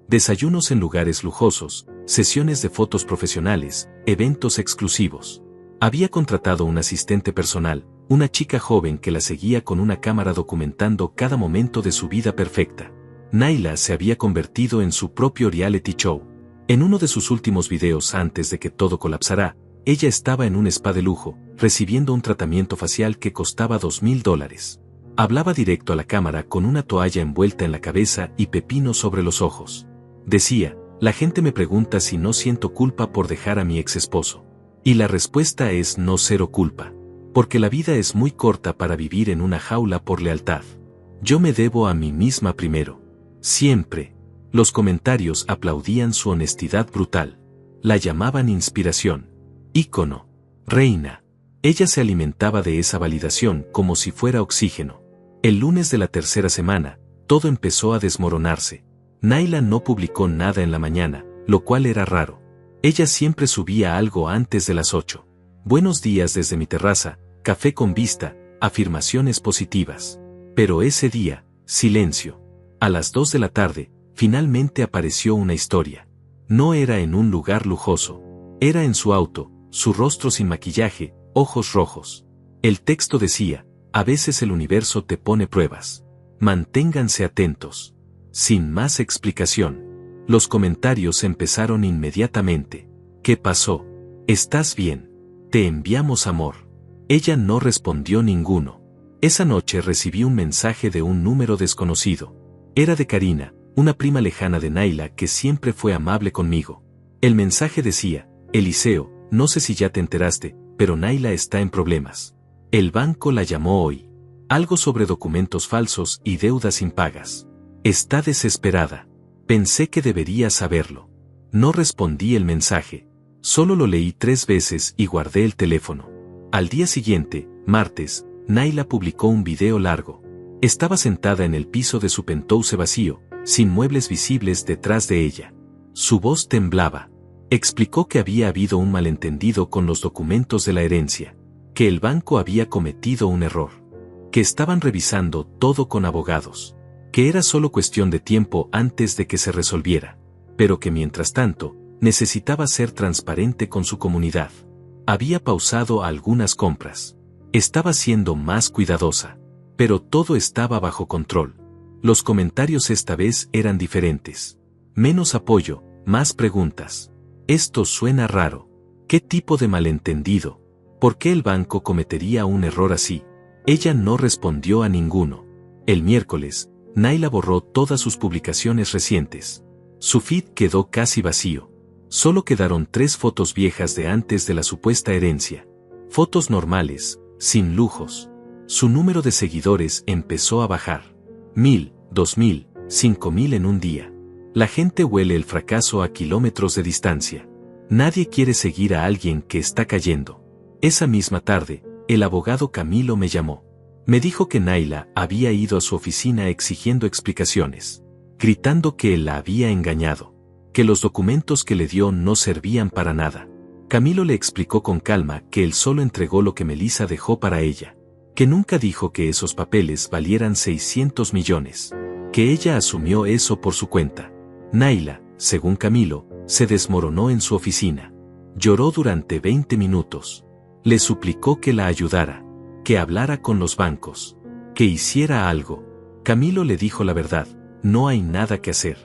Desayunos en lugares lujosos, sesiones de fotos profesionales, eventos exclusivos. Había contratado un asistente personal, una chica joven que la seguía con una cámara documentando cada momento de su vida perfecta. Naila se había convertido en su propio reality show. En uno de sus últimos videos antes de que todo colapsara, ella estaba en un spa de lujo, recibiendo un tratamiento facial que costaba $2,000. Hablaba directo a la cámara con una toalla envuelta en la cabeza y pepino sobre los ojos. Decía: la gente me pregunta si no siento culpa por dejar a mi ex esposo. Y la respuesta es no, cero culpa. Porque la vida es muy corta para vivir en una jaula por lealtad. Yo me debo a mí misma primero. Siempre. Los comentarios aplaudían su honestidad brutal. La llamaban inspiración. Ícono. Reina. Ella se alimentaba de esa validación como si fuera oxígeno. El lunes de la 3ª semana, todo empezó a desmoronarse. Naila no publicó nada en la mañana, lo cual era raro. Ella siempre subía algo antes de las 8. Buenos días desde mi terraza, café con vista, afirmaciones positivas. Pero ese día, silencio. A las 2 de la tarde, finalmente apareció una historia. No era en un lugar lujoso. Era en su auto, su rostro sin maquillaje, ojos rojos. El texto decía: a veces el universo te pone pruebas. Manténganse atentos. Sin más explicación. Los comentarios empezaron inmediatamente. ¿Qué pasó? ¿Estás bien? Te enviamos amor. Ella no respondió ninguno. Esa noche recibí un mensaje de un número desconocido. Era de Karina, una prima lejana de Naila que siempre fue amable conmigo. El mensaje decía: Eliseo, no sé si ya te enteraste, pero Naila está en problemas. El banco la llamó hoy. Algo sobre documentos falsos y deudas impagas. Está desesperada. Pensé que debería saberlo. No respondí el mensaje. Solo lo leí 3 veces y guardé el teléfono. Al día siguiente, martes, Naila publicó un video largo. Estaba sentada en el piso de su penthouse vacío, sin muebles visibles detrás de ella. Su voz temblaba. Explicó que había habido un malentendido con los documentos de la herencia, que el banco había cometido un error, que estaban revisando todo con abogados, que era solo cuestión de tiempo antes de que se resolviera, pero que mientras tanto, necesitaba ser transparente con su comunidad. Había pausado algunas compras. Estaba siendo más cuidadosa. Pero todo estaba bajo control. Los comentarios esta vez eran diferentes. Menos apoyo, más preguntas. Esto suena raro. ¿Qué tipo de malentendido? ¿Por qué el banco cometería un error así? Ella no respondió a ninguno. El miércoles, Naila borró todas sus publicaciones recientes. Su feed quedó casi vacío. Solo quedaron 3 fotos viejas de antes de la supuesta herencia. Fotos normales, sin lujos. Su número de seguidores empezó a bajar. 1000, 2000, 5000 en un día. La gente huele el fracaso a kilómetros de distancia. Nadie quiere seguir a alguien que está cayendo. Esa misma tarde, el abogado Camilo me llamó. Me dijo que Naila había ido a su oficina exigiendo explicaciones, gritando que él la había engañado, que los documentos que le dio no servían para nada. Camilo le explicó con calma que él solo entregó lo que Melissa dejó para ella, que nunca dijo que esos papeles valieran 600 millones, que ella asumió eso por su cuenta. Naila, según Camilo, se desmoronó en su oficina. Lloró durante 20 minutos. Le suplicó que la ayudara, que hablara con los bancos, que hiciera algo. Camilo le dijo la verdad: no hay nada que hacer.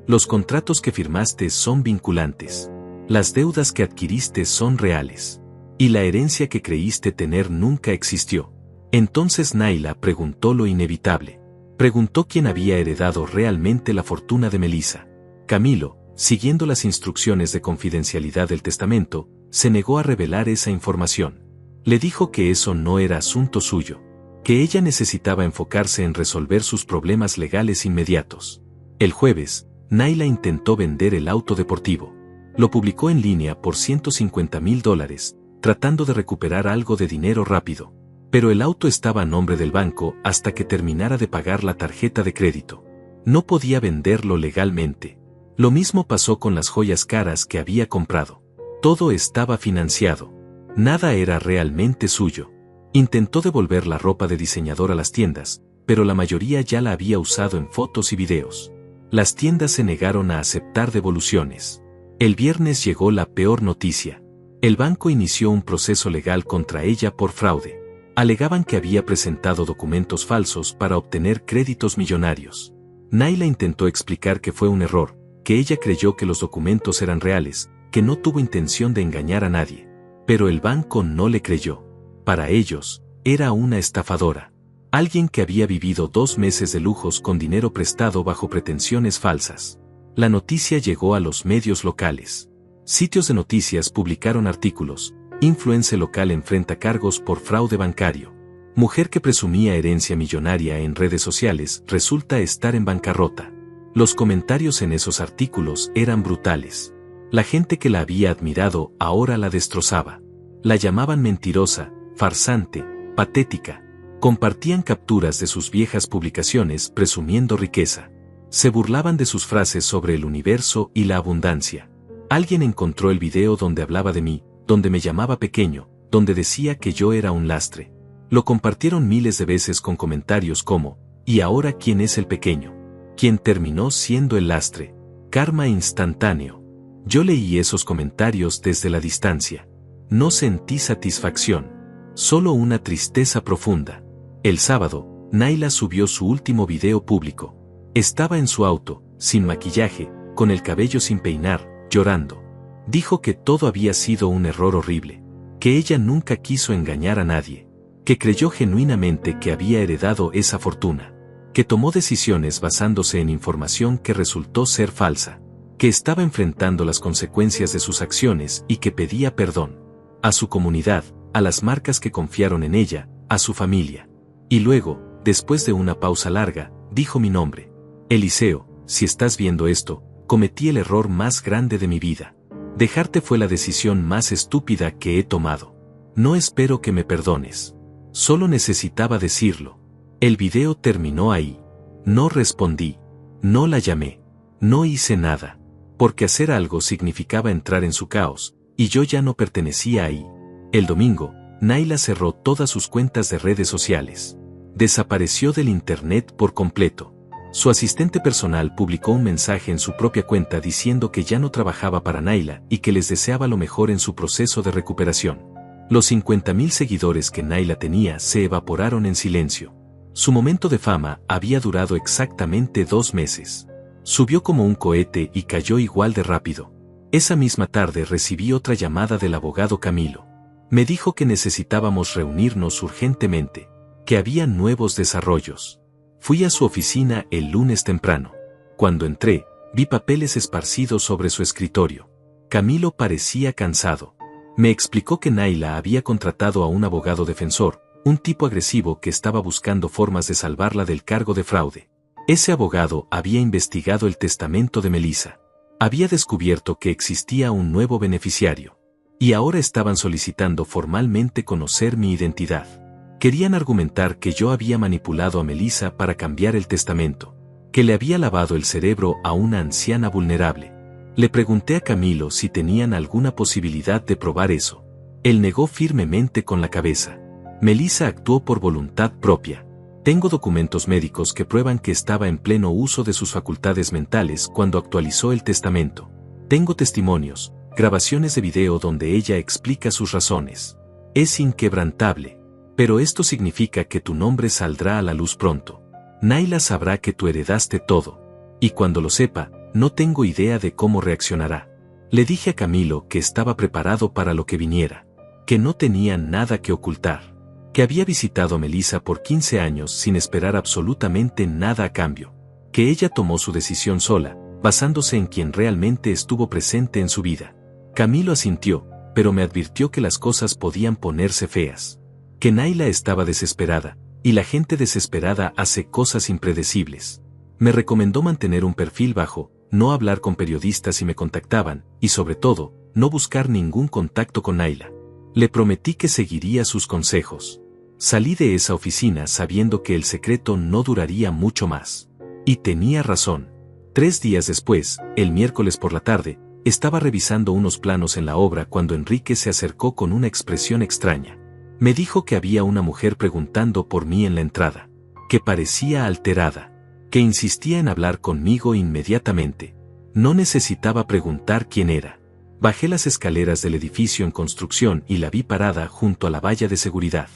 Los contratos que firmaste son vinculantes. Las deudas que adquiriste son reales. Y la herencia que creíste tener nunca existió. Entonces Naila preguntó lo inevitable. Preguntó quién había heredado realmente la fortuna de Melissa. Camilo, siguiendo las instrucciones de confidencialidad del testamento, se negó a revelar esa información. Le dijo que eso no era asunto suyo, que ella necesitaba enfocarse en resolver sus problemas legales inmediatos. El jueves, Naila intentó vender el auto deportivo. Lo publicó en línea por $150,000, tratando de recuperar algo de dinero rápido. Pero el auto estaba a nombre del banco hasta que terminara de pagar la tarjeta de crédito. No podía venderlo legalmente. Lo mismo pasó con las joyas caras que había comprado. Todo estaba financiado. Nada era realmente suyo. Intentó devolver la ropa de diseñador a las tiendas, pero la mayoría ya la había usado en fotos y videos. Las tiendas se negaron a aceptar devoluciones. El viernes llegó la peor noticia. El banco inició un proceso legal contra ella por fraude. Alegaban que había presentado documentos falsos para obtener créditos millonarios. Naila intentó explicar que fue un error, que ella creyó que los documentos eran reales, que no tuvo intención de engañar a nadie. Pero el banco no le creyó. Para ellos, era una estafadora. Alguien que había vivido 2 meses de lujos con dinero prestado bajo pretensiones falsas. La noticia llegó a los medios locales. Sitios de noticias publicaron artículos. Influencer local enfrenta cargos por fraude bancario. Mujer que presumía herencia millonaria en redes sociales resulta estar en bancarrota. Los comentarios en esos artículos eran brutales. La gente que la había admirado ahora la destrozaba. La llamaban mentirosa, farsante, patética. Compartían capturas de sus viejas publicaciones presumiendo riqueza. Se burlaban de sus frases sobre el universo y la abundancia. Alguien encontró el video donde hablaba de mí, donde me llamaba pequeño, donde decía que yo era un lastre. Lo compartieron miles de veces con comentarios como, ¿y ahora quién es el pequeño? ¿Quién terminó siendo el lastre? Karma instantáneo. Yo leí esos comentarios desde la distancia. No sentí satisfacción, solo una tristeza profunda. El sábado, Nayla subió su último video público. Estaba en su auto, sin maquillaje, con el cabello sin peinar, llorando. Dijo que todo había sido un error horrible, que ella nunca quiso engañar a nadie, que creyó genuinamente que había heredado esa fortuna, que tomó decisiones basándose en información que resultó ser falsa, que estaba enfrentando las consecuencias de sus acciones y que pedía perdón a su comunidad, a las marcas que confiaron en ella, a su familia. Y luego, después de una pausa larga, dijo mi nombre. Eliseo, si estás viendo esto, cometí el error más grande de mi vida. Dejarte fue la decisión más estúpida que he tomado. No espero que me perdones. Solo necesitaba decirlo. El video terminó ahí. No respondí. No la llamé. No hice nada. Porque hacer algo significaba entrar en su caos, y yo ya no pertenecía ahí. El domingo, Nayla cerró todas sus cuentas de redes sociales. Desapareció del internet por completo. Su asistente personal publicó un mensaje en su propia cuenta diciendo que ya no trabajaba para Nayla y que les deseaba lo mejor en su proceso de recuperación. Los 50.000 seguidores que Nayla tenía se evaporaron en silencio. Su momento de fama había durado exactamente 2 meses. Subió como un cohete y cayó igual de rápido. Esa misma tarde recibí otra llamada del abogado Camilo. Me dijo que necesitábamos reunirnos urgentemente, que había nuevos desarrollos. Fui a su oficina el lunes temprano. Cuando entré, vi papeles esparcidos sobre su escritorio. Camilo parecía cansado. Me explicó que Nayla había contratado a un abogado defensor, un tipo agresivo que estaba buscando formas de salvarla del cargo de fraude. Ese abogado había investigado el testamento de Melissa. Había descubierto que existía un nuevo beneficiario. Y ahora estaban solicitando formalmente conocer mi identidad. Querían argumentar que yo había manipulado a Melissa para cambiar el testamento, que le había lavado el cerebro a una anciana vulnerable. Le pregunté a Camilo si tenían alguna posibilidad de probar eso. Él negó firmemente con la cabeza. Melissa actuó por voluntad propia. Tengo documentos médicos que prueban que estaba en pleno uso de sus facultades mentales cuando actualizó el testamento. Tengo testimonios, grabaciones de video donde ella explica sus razones. Es inquebrantable. Pero esto significa que tu nombre saldrá a la luz pronto. Nayla sabrá que tú heredaste todo. Y cuando lo sepa, no tengo idea de cómo reaccionará. Le dije a Camilo que estaba preparado para lo que viniera, que no tenía nada que ocultar, que había visitado a Melissa por 15 años sin esperar absolutamente nada a cambio, que ella tomó su decisión sola, basándose en quien realmente estuvo presente en su vida. Camilo asintió, pero me advirtió que las cosas podían ponerse feas. Que Nayla estaba desesperada, y la gente desesperada hace cosas impredecibles. Me recomendó mantener un perfil bajo, no hablar con periodistas si me contactaban, y sobre todo, no buscar ningún contacto con Nayla. Le prometí que seguiría sus consejos. Salí de esa oficina sabiendo que el secreto no duraría mucho más. Y tenía razón. 3 días después, el miércoles por la tarde, estaba revisando unos planos en la obra cuando Enrique se acercó con una expresión extraña. Me dijo que había una mujer preguntando por mí en la entrada, que parecía alterada, que insistía en hablar conmigo inmediatamente. No necesitaba preguntar quién era. Bajé las escaleras del edificio en construcción y la vi parada junto a la valla de seguridad.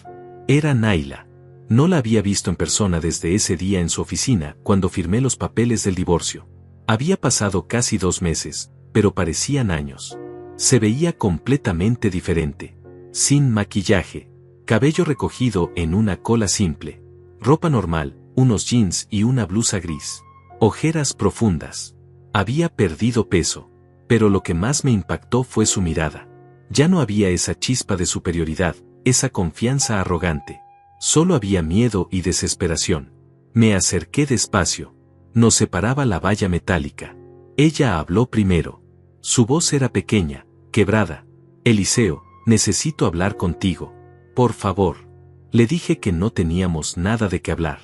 Era Nayla. No la había visto en persona desde ese día en su oficina cuando firmé los papeles del divorcio. Había pasado casi 2 meses, pero parecían años. Se veía completamente diferente. Sin maquillaje. Cabello recogido en una cola simple. Ropa normal, unos jeans y una blusa gris. Ojeras profundas. Había perdido peso. Pero lo que más me impactó fue su mirada. Ya no había esa chispa de superioridad, esa confianza arrogante. Solo había miedo y desesperación. Me acerqué despacio. Nos separaba la valla metálica. Ella habló primero. Su voz era pequeña, quebrada. Eliseo, necesito hablar contigo. Por favor. Le dije que no teníamos nada de qué hablar.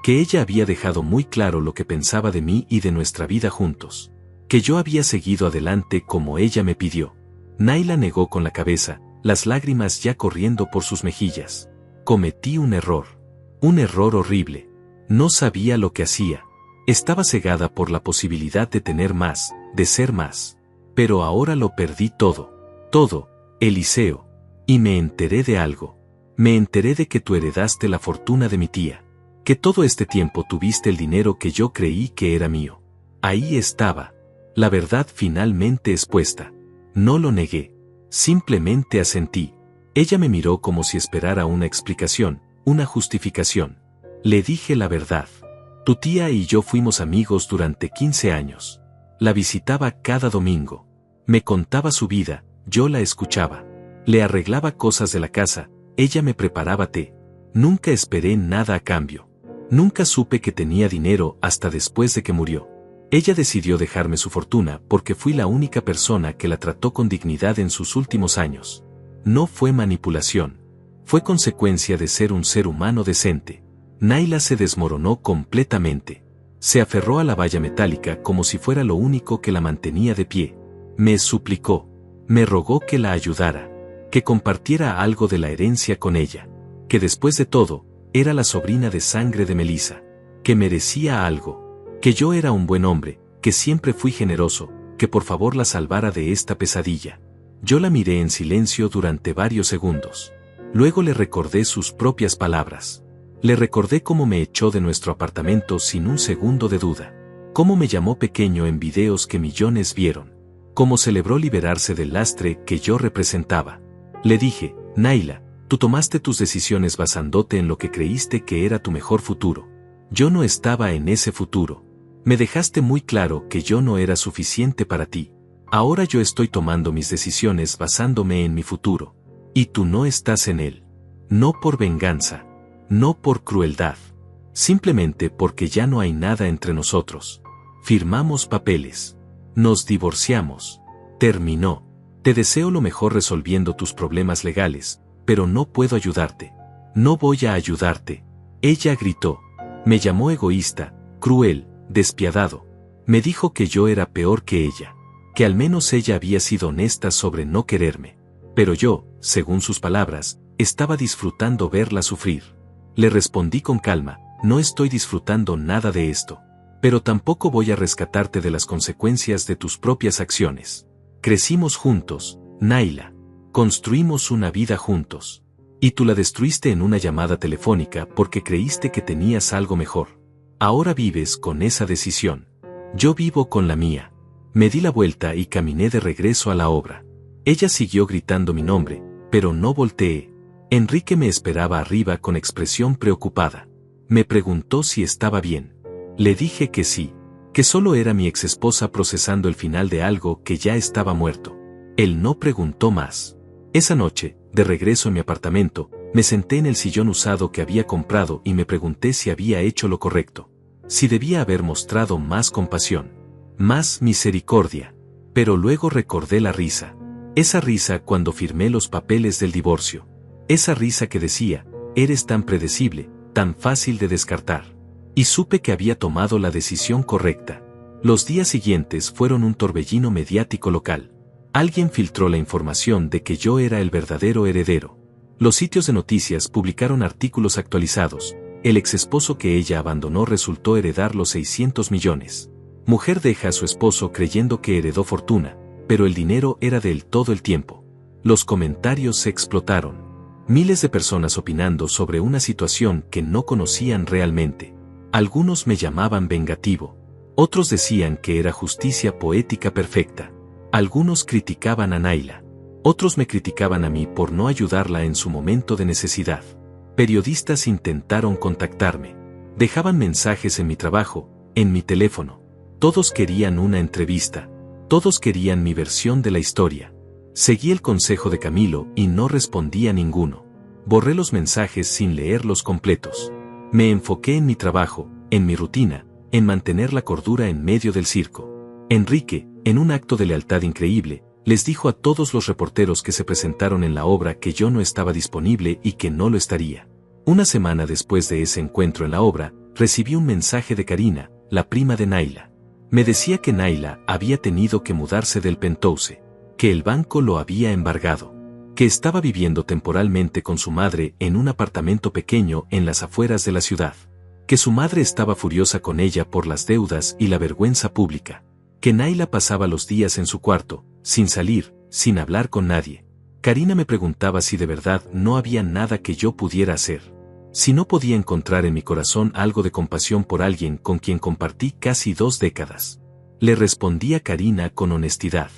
Que ella había dejado muy claro lo que pensaba de mí y de nuestra vida juntos. Que yo había seguido adelante como ella me pidió. Nayla negó con la cabeza, las lágrimas ya corriendo por sus mejillas. Cometí un error. Un error horrible. No sabía lo que hacía. Estaba cegada por la posibilidad de tener más, de ser más. Pero ahora lo perdí todo. Todo, Eliseo. Y me enteré de algo. Me enteré de que tú heredaste la fortuna de mi tía. Que todo este tiempo tuviste el dinero que yo creí que era mío. Ahí estaba. La verdad finalmente expuesta. No lo negué. Simplemente asentí. Ella me miró como si esperara una explicación, una justificación. Le dije la verdad. Tu tía y yo fuimos amigos durante 15 años. La visitaba cada domingo. Me contaba su vida, yo la escuchaba. Le arreglaba cosas de la casa, ella me preparaba té. Nunca esperé nada a cambio. Nunca supe que tenía dinero hasta después de que murió. Ella decidió dejarme su fortuna porque fui la única persona que la trató con dignidad en sus últimos años. No fue manipulación. Fue consecuencia de ser un ser humano decente. Naila se desmoronó completamente. Se aferró a la valla metálica como si fuera lo único que la mantenía de pie. Me suplicó. Me rogó que la ayudara. Que compartiera algo de la herencia con ella. Que después de todo, era la sobrina de sangre de Melissa. Que merecía algo. Que yo era un buen hombre, que siempre fui generoso, que por favor la salvara de esta pesadilla. Yo la miré en silencio durante varios segundos. Luego le recordé sus propias palabras. Le recordé cómo me echó de nuestro apartamento sin un segundo de duda. Cómo me llamó pequeño en videos que millones vieron. Cómo celebró liberarse del lastre que yo representaba. Le dije, Naila, tú tomaste tus decisiones basándote en lo que creíste que era tu mejor futuro. Yo no estaba en ese futuro. Me dejaste muy claro que yo no era suficiente para ti. Ahora yo estoy tomando mis decisiones basándome en mi futuro. Y tú no estás en él. No por venganza. No por crueldad. Simplemente porque ya no hay nada entre nosotros. Firmamos papeles. Nos divorciamos. Terminó. Te deseo lo mejor resolviendo tus problemas legales, pero no puedo ayudarte. No voy a ayudarte. Ella gritó. Me llamó egoísta, cruel, despiadado. Me dijo que yo era peor que ella. Que al menos ella había sido honesta sobre no quererme. Pero yo, según sus palabras, estaba disfrutando verla sufrir. Le respondí con calma, no estoy disfrutando nada de esto. Pero tampoco voy a rescatarte de las consecuencias de tus propias acciones. Crecimos juntos, Naila. Construimos una vida juntos. Y tú la destruiste en una llamada telefónica porque creíste que tenías algo mejor. Ahora vives con esa decisión. Yo vivo con la mía. Me di la vuelta y caminé de regreso a la obra. Ella siguió gritando mi nombre, pero no volteé. Enrique me esperaba arriba con expresión preocupada. Me preguntó si estaba bien. Le dije que sí, que solo era mi exesposa procesando el final de algo que ya estaba muerto. Él no preguntó más. Esa noche, de regreso en mi apartamento, me senté en el sillón usado que había comprado y me pregunté si había hecho lo correcto. Si debía haber mostrado más compasión, más misericordia. Pero luego recordé la risa. Esa risa cuando firmé los papeles del divorcio. Esa risa que decía, eres tan predecible, tan fácil de descartar. Y supe que había tomado la decisión correcta. Los días siguientes fueron un torbellino mediático local. Alguien filtró la información de que yo era el verdadero heredero. Los sitios de noticias publicaron artículos actualizados. El exesposo que ella abandonó resultó heredar los 600 millones. Mujer deja a su esposo creyendo que heredó fortuna, pero el dinero era de él todo el tiempo. Los comentarios se explotaron. Miles de personas opinando sobre una situación que no conocían realmente. Algunos me llamaban vengativo. Otros decían que era justicia poética perfecta. Algunos criticaban a Naila. Otros me criticaban a mí por no ayudarla en su momento de necesidad. Periodistas intentaron contactarme. Dejaban mensajes en mi trabajo, en mi teléfono. Todos querían una entrevista. Todos querían mi versión de la historia. Seguí el consejo de Camilo y no respondí a ninguno. Borré los mensajes sin leerlos completos. Me enfoqué en mi trabajo, en mi rutina, en mantener la cordura en medio del circo. Enrique, en un acto de lealtad increíble, les dijo a todos los reporteros que se presentaron en la obra que yo no estaba disponible y que no lo estaría. Una semana después de ese encuentro en la obra, recibí un mensaje de Karina, la prima de Naila. Me decía que Naila había tenido que mudarse del penthouse, que el banco lo había embargado. que estaba viviendo temporalmente con su madre en un apartamento pequeño en las afueras de la ciudad, que su madre estaba furiosa con ella por las deudas y la vergüenza pública, que Naila pasaba los días en su cuarto, sin salir, sin hablar con nadie. Karina me preguntaba si de verdad no había nada que yo pudiera hacer, si no podía encontrar en mi corazón algo de compasión por alguien con quien compartí casi 2 décadas. Le respondí a Karina con honestidad.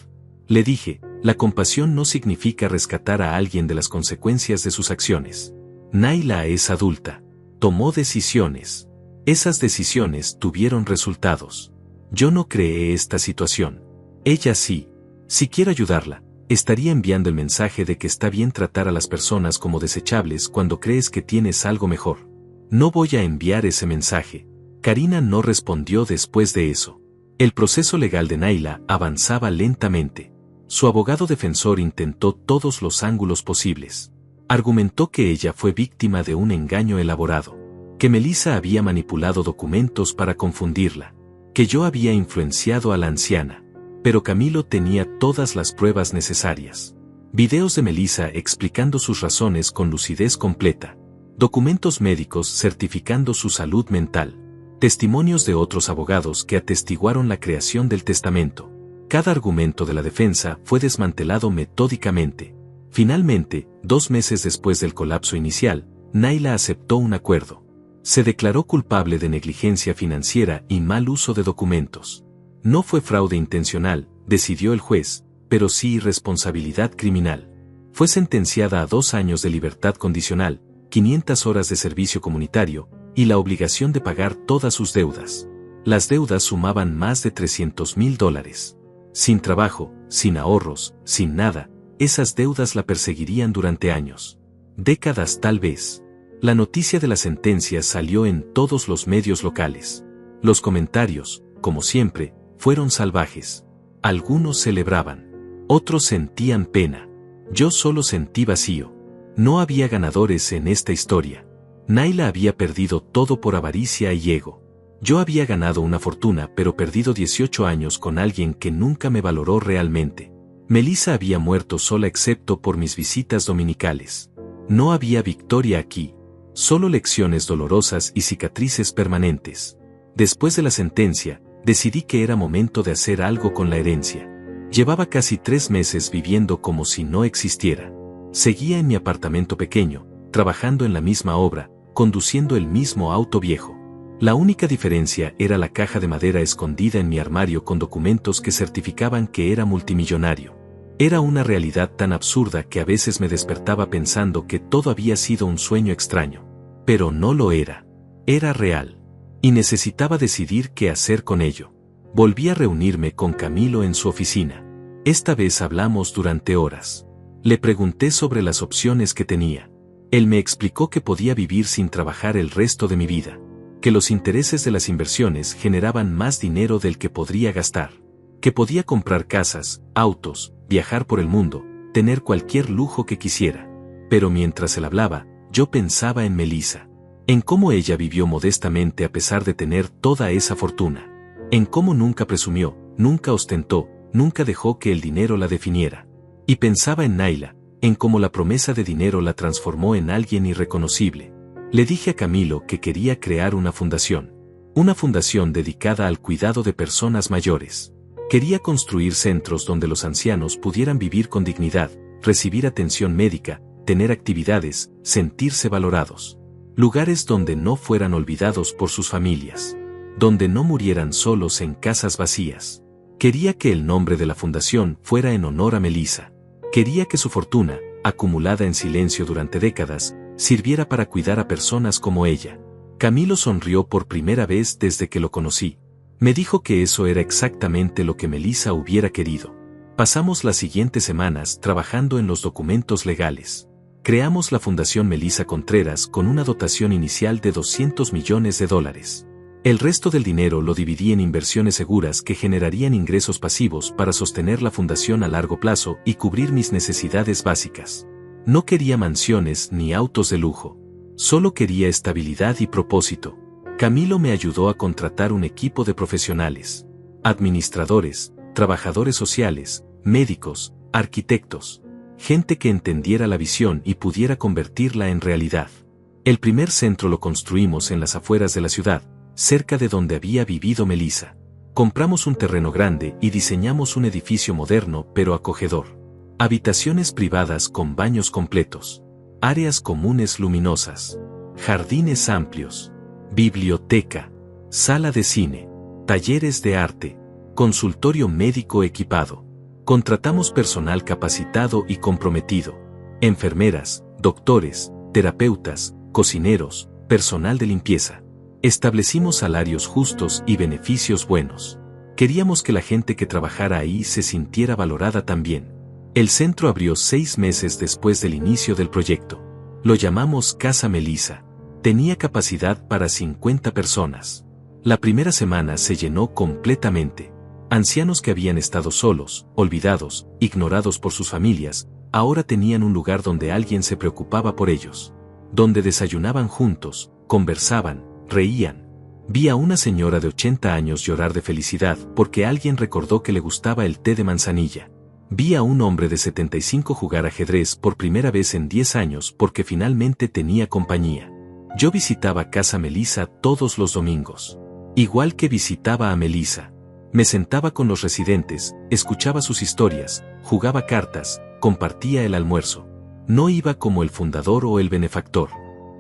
Le dije, la compasión no significa rescatar a alguien de las consecuencias de sus acciones. Naila es adulta. Tomó decisiones. Esas decisiones tuvieron resultados. Yo no creé esta situación. Ella sí. Si quiero ayudarla, estaría enviando el mensaje de que está bien tratar a las personas como desechables cuando crees que tienes algo mejor. No voy a enviar ese mensaje. Karina no respondió después de eso. El proceso legal de Naila avanzaba lentamente. Su abogado defensor intentó todos los ángulos posibles. Argumentó que ella fue víctima de un engaño elaborado, que Melissa había manipulado documentos para confundirla, que yo había influenciado a la anciana. Pero Camilo tenía todas las pruebas necesarias. Videos de Melissa explicando sus razones con lucidez completa. Documentos médicos certificando su salud mental. Testimonios de otros abogados que atestiguaron la creación del testamento. Cada argumento de la defensa fue desmantelado metódicamente. Finalmente, 2 meses después del colapso inicial, Naila aceptó un acuerdo. Se declaró culpable de negligencia financiera y mal uso de documentos. No fue fraude intencional, decidió el juez, pero sí irresponsabilidad criminal. Fue sentenciada a 2 años de libertad condicional, 500 horas de servicio comunitario, y la obligación de pagar todas sus deudas. Las deudas sumaban más de $300,000. Sin trabajo, sin ahorros, sin nada, esas deudas la perseguirían durante años. Décadas tal vez. La noticia de la sentencia salió en todos los medios locales. Los comentarios, como siempre, fueron salvajes. Algunos celebraban. Otros sentían pena. Yo solo sentí vacío. No había ganadores en esta historia. Naila había perdido todo por avaricia y ego. Yo había ganado una fortuna pero perdido 18 años con alguien que nunca me valoró realmente. Melissa había muerto sola excepto por mis visitas dominicales. No había victoria aquí. Solo lecciones dolorosas y cicatrices permanentes. Después de la sentencia, decidí que era momento de hacer algo con la herencia. Llevaba casi 3 meses viviendo como si no existiera. Seguía en mi apartamento pequeño, trabajando en la misma obra, conduciendo el mismo auto viejo. La única diferencia era la caja de madera escondida en mi armario con documentos que certificaban que era multimillonario. Era una realidad tan absurda que a veces me despertaba pensando que todo había sido un sueño extraño. Pero no lo era. Era real. Y necesitaba decidir qué hacer con ello. Volví a reunirme con Camilo en su oficina. Esta vez hablamos durante horas. Le pregunté sobre las opciones que tenía. Él me explicó que podía vivir sin trabajar el resto de mi vida, que los intereses de las inversiones generaban más dinero del que podría gastar, que podía comprar casas, autos, viajar por el mundo, tener cualquier lujo que quisiera. Pero mientras él hablaba, yo pensaba en Melissa. En cómo ella vivió modestamente a pesar de tener toda esa fortuna. En cómo nunca presumió, nunca ostentó, nunca dejó que el dinero la definiera. Y pensaba en Naila, en cómo la promesa de dinero la transformó en alguien irreconocible. Le dije a Camilo que quería crear una fundación dedicada al cuidado de personas mayores. Quería construir centros donde los ancianos pudieran vivir con dignidad, recibir atención médica, tener actividades, sentirse valorados. Lugares donde no fueran olvidados por sus familias. Donde no murieran solos en casas vacías. Quería que el nombre de la fundación fuera en honor a Melissa. Quería que su fortuna, acumulada en silencio durante décadas, sirviera para cuidar a personas como ella. Camilo sonrió por primera vez desde que lo conocí. Me dijo que eso era exactamente lo que Melissa hubiera querido. Pasamos las siguientes semanas trabajando en los documentos legales. Creamos la Fundación Melissa Contreras con una dotación inicial de $200 millones. El resto del dinero lo dividí en inversiones seguras que generarían ingresos pasivos para sostener la fundación a largo plazo y cubrir mis necesidades básicas. No quería mansiones ni autos de lujo. Solo quería estabilidad y propósito. Camilo me ayudó a contratar un equipo de profesionales. Administradores, trabajadores sociales, médicos, arquitectos. gente que entendiera la visión y pudiera convertirla en realidad. El primer centro lo construimos en las afueras de la ciudad, cerca de donde había vivido Melissa. Compramos un terreno grande y diseñamos un edificio moderno pero acogedor. Habitaciones privadas con baños completos, áreas comunes luminosas, jardines amplios, biblioteca, sala de cine, talleres de arte, consultorio médico equipado. Contratamos personal capacitado y comprometido, enfermeras, doctores, terapeutas, cocineros, personal de limpieza. Establecimos salarios justos y beneficios buenos. Queríamos que la gente que trabajara ahí se sintiera valorada también. El centro abrió 6 meses después del inicio del proyecto. Lo llamamos Casa Melissa. Tenía capacidad para 50 personas. La primera semana se llenó completamente. Ancianos que habían estado solos, olvidados, ignorados por sus familias, ahora tenían un lugar donde alguien se preocupaba por ellos. Donde desayunaban juntos, conversaban, reían. Vi a una señora de 80 años llorar de felicidad porque alguien recordó que le gustaba el té de manzanilla. Vi a un hombre de 75 jugar ajedrez por primera vez en 10 años porque finalmente tenía compañía. Yo visitaba Casa Melissa todos los domingos. Igual que visitaba a Melissa. Me sentaba con los residentes, escuchaba sus historias, jugaba cartas, compartía el almuerzo. No iba como el fundador o el benefactor.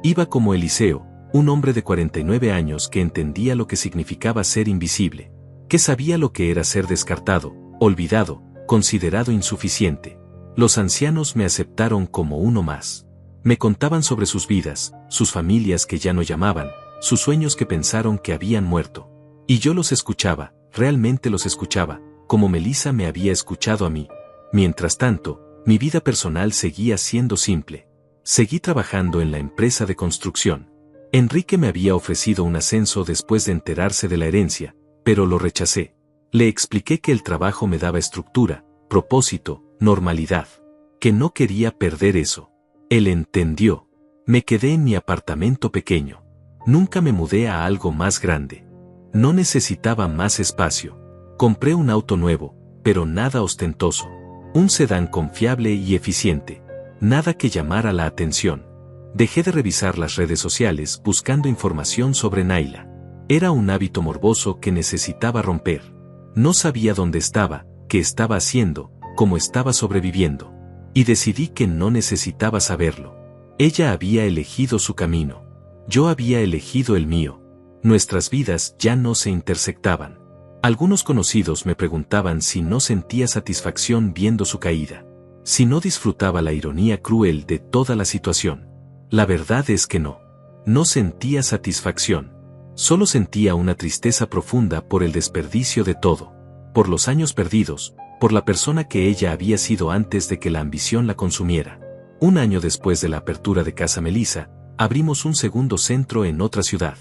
Iba como Eliseo, un hombre de 49 años que entendía lo que significaba ser invisible, que sabía lo que era ser descartado, olvidado, considerado insuficiente. Los ancianos me aceptaron como uno más. Me contaban sobre sus vidas, sus familias que ya no llamaban, sus sueños que pensaron que habían muerto. Y yo los escuchaba, realmente los escuchaba, como Melissa me había escuchado a mí. Mientras tanto, mi vida personal seguía siendo simple. Seguí trabajando en la empresa de construcción. Enrique me había ofrecido un ascenso después de enterarse de la herencia, pero lo rechacé. Le expliqué que el trabajo me daba estructura, propósito, normalidad. Que no quería perder eso. Él entendió. Me quedé en mi apartamento pequeño. Nunca me mudé a algo más grande. No necesitaba más espacio. Compré un auto nuevo, pero nada ostentoso. Un sedán confiable y eficiente. Nada que llamara la atención. Dejé de revisar las redes sociales buscando información sobre Naila. Era un hábito morboso que necesitaba romper. No sabía dónde estaba, qué estaba haciendo, cómo estaba sobreviviendo. Y decidí que no necesitaba saberlo. Ella había elegido su camino. Yo había elegido el mío. Nuestras vidas ya no se intersectaban. Algunos conocidos me preguntaban si no sentía satisfacción viendo su caída. Si no disfrutaba la ironía cruel de toda la situación. La verdad es que no. No sentía satisfacción. Solo sentía una tristeza profunda por el desperdicio de todo. Por los años perdidos, por la persona que ella había sido antes de que la ambición la consumiera. Un año después de la apertura de Casa Melissa, abrimos un segundo centro en otra ciudad.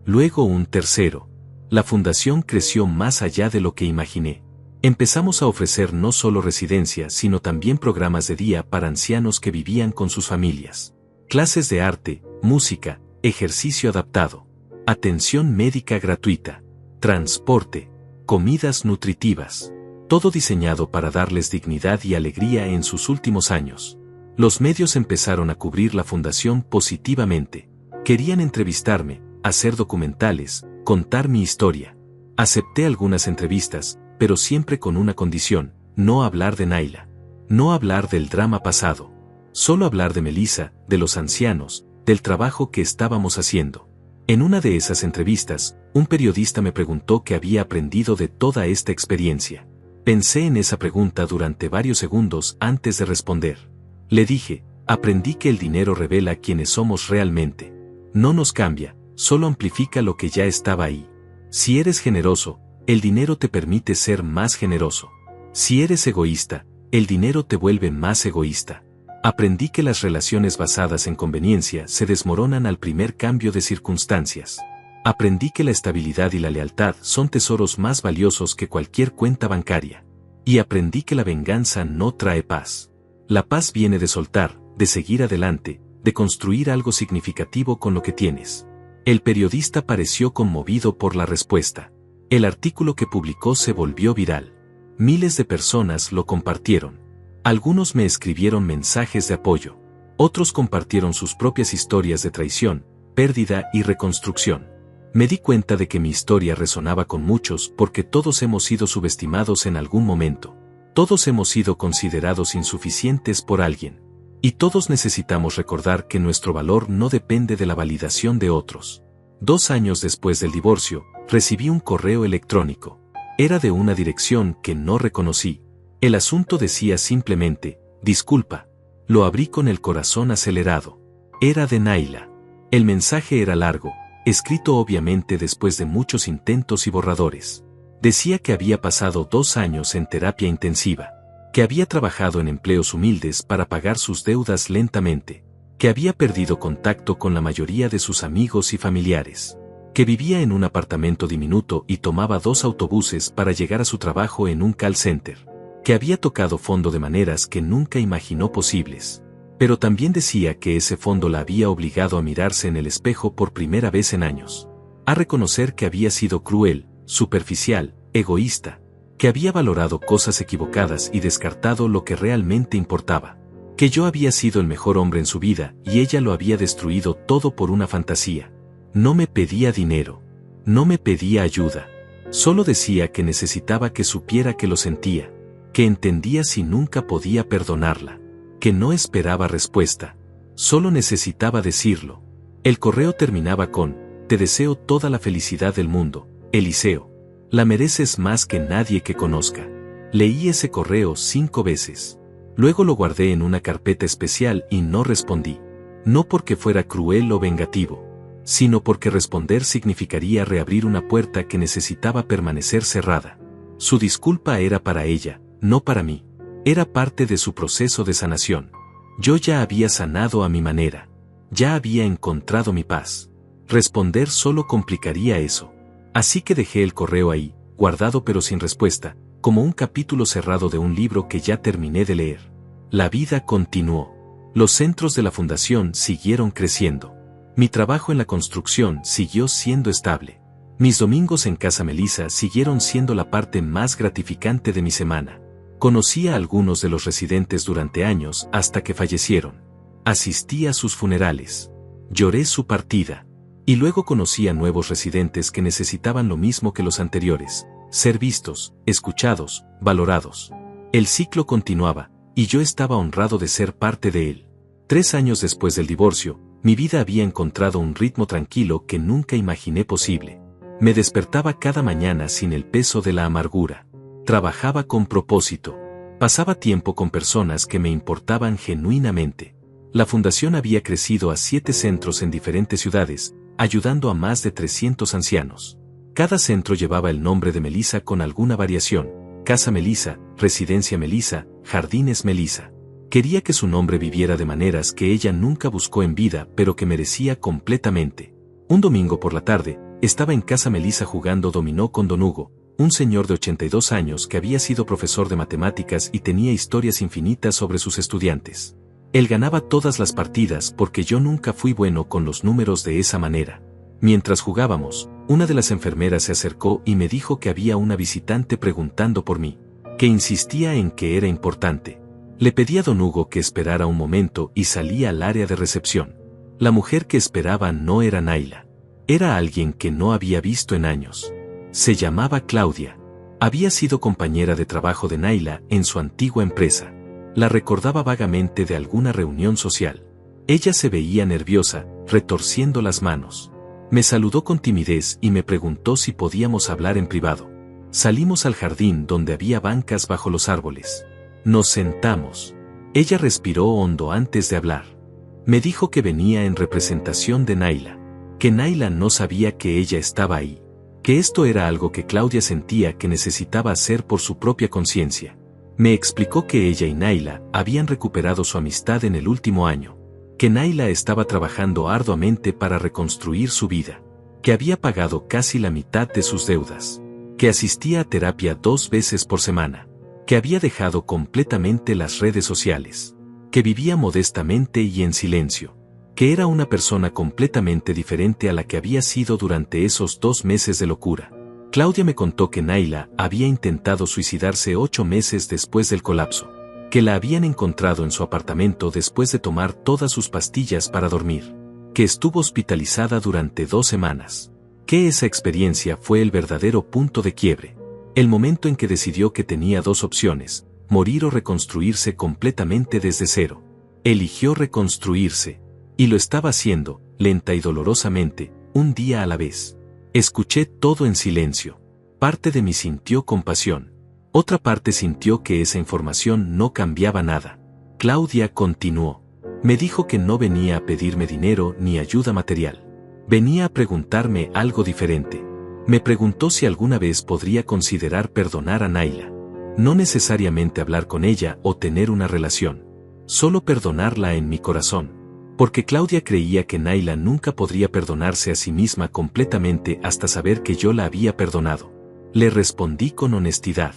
Luego un tercero. La fundación creció más allá de lo que imaginé. Empezamos a ofrecer no solo residencia sino también programas de día para ancianos que vivían con sus familias. Clases de arte, música, ejercicio adaptado, atención médica gratuita, transporte, comidas nutritivas. Todo diseñado para darles dignidad y alegría en sus últimos años. Los medios empezaron a cubrir la fundación positivamente. Querían entrevistarme, hacer documentales, contar mi historia. Acepté algunas entrevistas, pero siempre con una condición: no hablar de Naila. No hablar del drama pasado. Solo hablar de Melissa, de los ancianos, del trabajo que estábamos haciendo. En una de esas entrevistas, un periodista me preguntó qué había aprendido de toda esta experiencia. Pensé en esa pregunta durante varios segundos antes de responder. Le dije: aprendí que el dinero revela quiénes somos realmente. No nos cambia, solo amplifica lo que ya estaba ahí. Si eres generoso, el dinero te permite ser más generoso. Si eres egoísta, el dinero te vuelve más egoísta. Aprendí que las relaciones basadas en conveniencia se desmoronan al primer cambio de circunstancias. Aprendí que la estabilidad y la lealtad son tesoros más valiosos que cualquier cuenta bancaria. Y aprendí que la venganza no trae paz. La paz viene de soltar, de seguir adelante, de construir algo significativo con lo que tienes. El periodista pareció conmovido por la respuesta. El artículo que publicó se volvió viral. Miles de personas lo compartieron. Algunos me escribieron mensajes de apoyo. Otros compartieron sus propias historias de traición, pérdida y reconstrucción. Me di cuenta de que mi historia resonaba con muchos porque todos hemos sido subestimados en algún momento. Todos hemos sido considerados insuficientes por alguien. Y todos necesitamos recordar que nuestro valor no depende de la validación de otros. 2 años después del divorcio, recibí un correo electrónico. Era de una dirección que no reconocí. El asunto decía simplemente, disculpa. Lo abrí con el corazón acelerado. Era de Naila. El mensaje era largo, escrito obviamente después de muchos intentos y borradores. Decía que había pasado 2 años en terapia intensiva, que había trabajado en empleos humildes para pagar sus deudas lentamente, que había perdido contacto con la mayoría de sus amigos y familiares, que vivía en un apartamento diminuto y tomaba 2 autobuses para llegar a su trabajo en un call center, que había tocado fondo de maneras que nunca imaginó posibles. Pero también decía que ese fondo la había obligado a mirarse en el espejo por primera vez en años, a reconocer que había sido cruel, superficial, egoísta, que había valorado cosas equivocadas y descartado lo que realmente importaba, que yo había sido el mejor hombre en su vida y ella lo había destruido todo por una fantasía. No me pedía dinero, no me pedía ayuda, solo decía que necesitaba que supiera que lo sentía, que entendía si nunca podía perdonarla, que no esperaba respuesta, solo necesitaba decirlo. El correo terminaba con, te deseo toda la felicidad del mundo, Eliseo. La mereces más que nadie que conozca. Leí ese correo 5 veces. Luego lo guardé en una carpeta especial y no respondí. No porque fuera cruel o vengativo, sino porque responder significaría reabrir una puerta que necesitaba permanecer cerrada. Su disculpa era para ella, no para mí. Era parte de su proceso de sanación. Yo ya había sanado a mi manera. Ya había encontrado mi paz. Responder solo complicaría eso. Así que dejé el correo ahí, guardado pero sin respuesta, como un capítulo cerrado de un libro que ya terminé de leer. La vida continuó. Los centros de la fundación siguieron creciendo. Mi trabajo en la construcción siguió siendo estable. Mis domingos en Casa Melissa siguieron siendo la parte más gratificante de mi semana. Conocí a algunos de los residentes durante años hasta que fallecieron. Asistí a sus funerales. Lloré su partida. Y luego conocí a nuevos residentes que necesitaban lo mismo que los anteriores, ser vistos, escuchados, valorados. El ciclo continuaba, y yo estaba honrado de ser parte de él. 3 años después del divorcio, mi vida había encontrado un ritmo tranquilo que nunca imaginé posible. Me despertaba cada mañana sin el peso de la amargura. Trabajaba con propósito. Pasaba tiempo con personas que me importaban genuinamente. La fundación había crecido a 7 centros en diferentes ciudades, ayudando a más de 300 ancianos. Cada centro llevaba el nombre de Melissa con alguna variación: Casa Melissa, Residencia Melissa, Jardines Melissa. Quería que su nombre viviera de maneras que ella nunca buscó en vida pero que merecía completamente. Un domingo por la tarde, estaba en Casa Melissa jugando dominó con Don Hugo, un señor de 82 años que había sido profesor de matemáticas y tenía historias infinitas sobre sus estudiantes. Él ganaba todas las partidas porque yo nunca fui bueno con los números de esa manera. Mientras jugábamos, una de las enfermeras se acercó y me dijo que había una visitante preguntando por mí, que insistía en que era importante. Le pedí a Don Hugo que esperara un momento y salí al área de recepción. La mujer que esperaba no era Naila. Era alguien que no había visto en años. Se llamaba Claudia. Había sido compañera de trabajo de Naila en su antigua empresa. La recordaba vagamente de alguna reunión social. Ella se veía nerviosa, retorciendo las manos. Me saludó con timidez y me preguntó si podíamos hablar en privado. Salimos al jardín donde había bancas bajo los árboles. Nos sentamos. Ella respiró hondo antes de hablar. Me dijo que venía en representación de Naila, que Naila no sabía que ella estaba ahí, que esto era algo que Claudia sentía que necesitaba hacer por su propia conciencia. Me explicó que ella y Naila habían recuperado su amistad en el último año, que Naila estaba trabajando arduamente para reconstruir su vida, que había pagado casi la mitad de sus deudas, que asistía a terapia 2 veces por semana, que había dejado completamente las redes sociales, que vivía modestamente y en silencio, que era una persona completamente diferente a la que había sido durante esos 2 meses de locura. Claudia me contó que Naila había intentado suicidarse 8 meses después del colapso, que la habían encontrado en su apartamento después de tomar todas sus pastillas para dormir, que estuvo hospitalizada durante 2 semanas, que esa experiencia fue el verdadero punto de quiebre, el momento en que decidió que tenía 2 opciones, morir o reconstruirse completamente desde cero. Eligió reconstruirse, y lo estaba haciendo, lenta y dolorosamente, un día a la vez. Escuché todo en silencio. Parte de mí sintió compasión. Otra parte sintió que esa información no cambiaba nada. Claudia continuó. Me dijo que no venía a pedirme dinero ni ayuda material. Venía a preguntarme algo diferente. Me preguntó si alguna vez podría considerar perdonar a Naila. No necesariamente hablar con ella o tener una relación. Solo perdonarla en mi corazón. Porque Claudia creía que Naila nunca podría perdonarse a sí misma completamente hasta saber que yo la había perdonado. Le respondí con honestidad.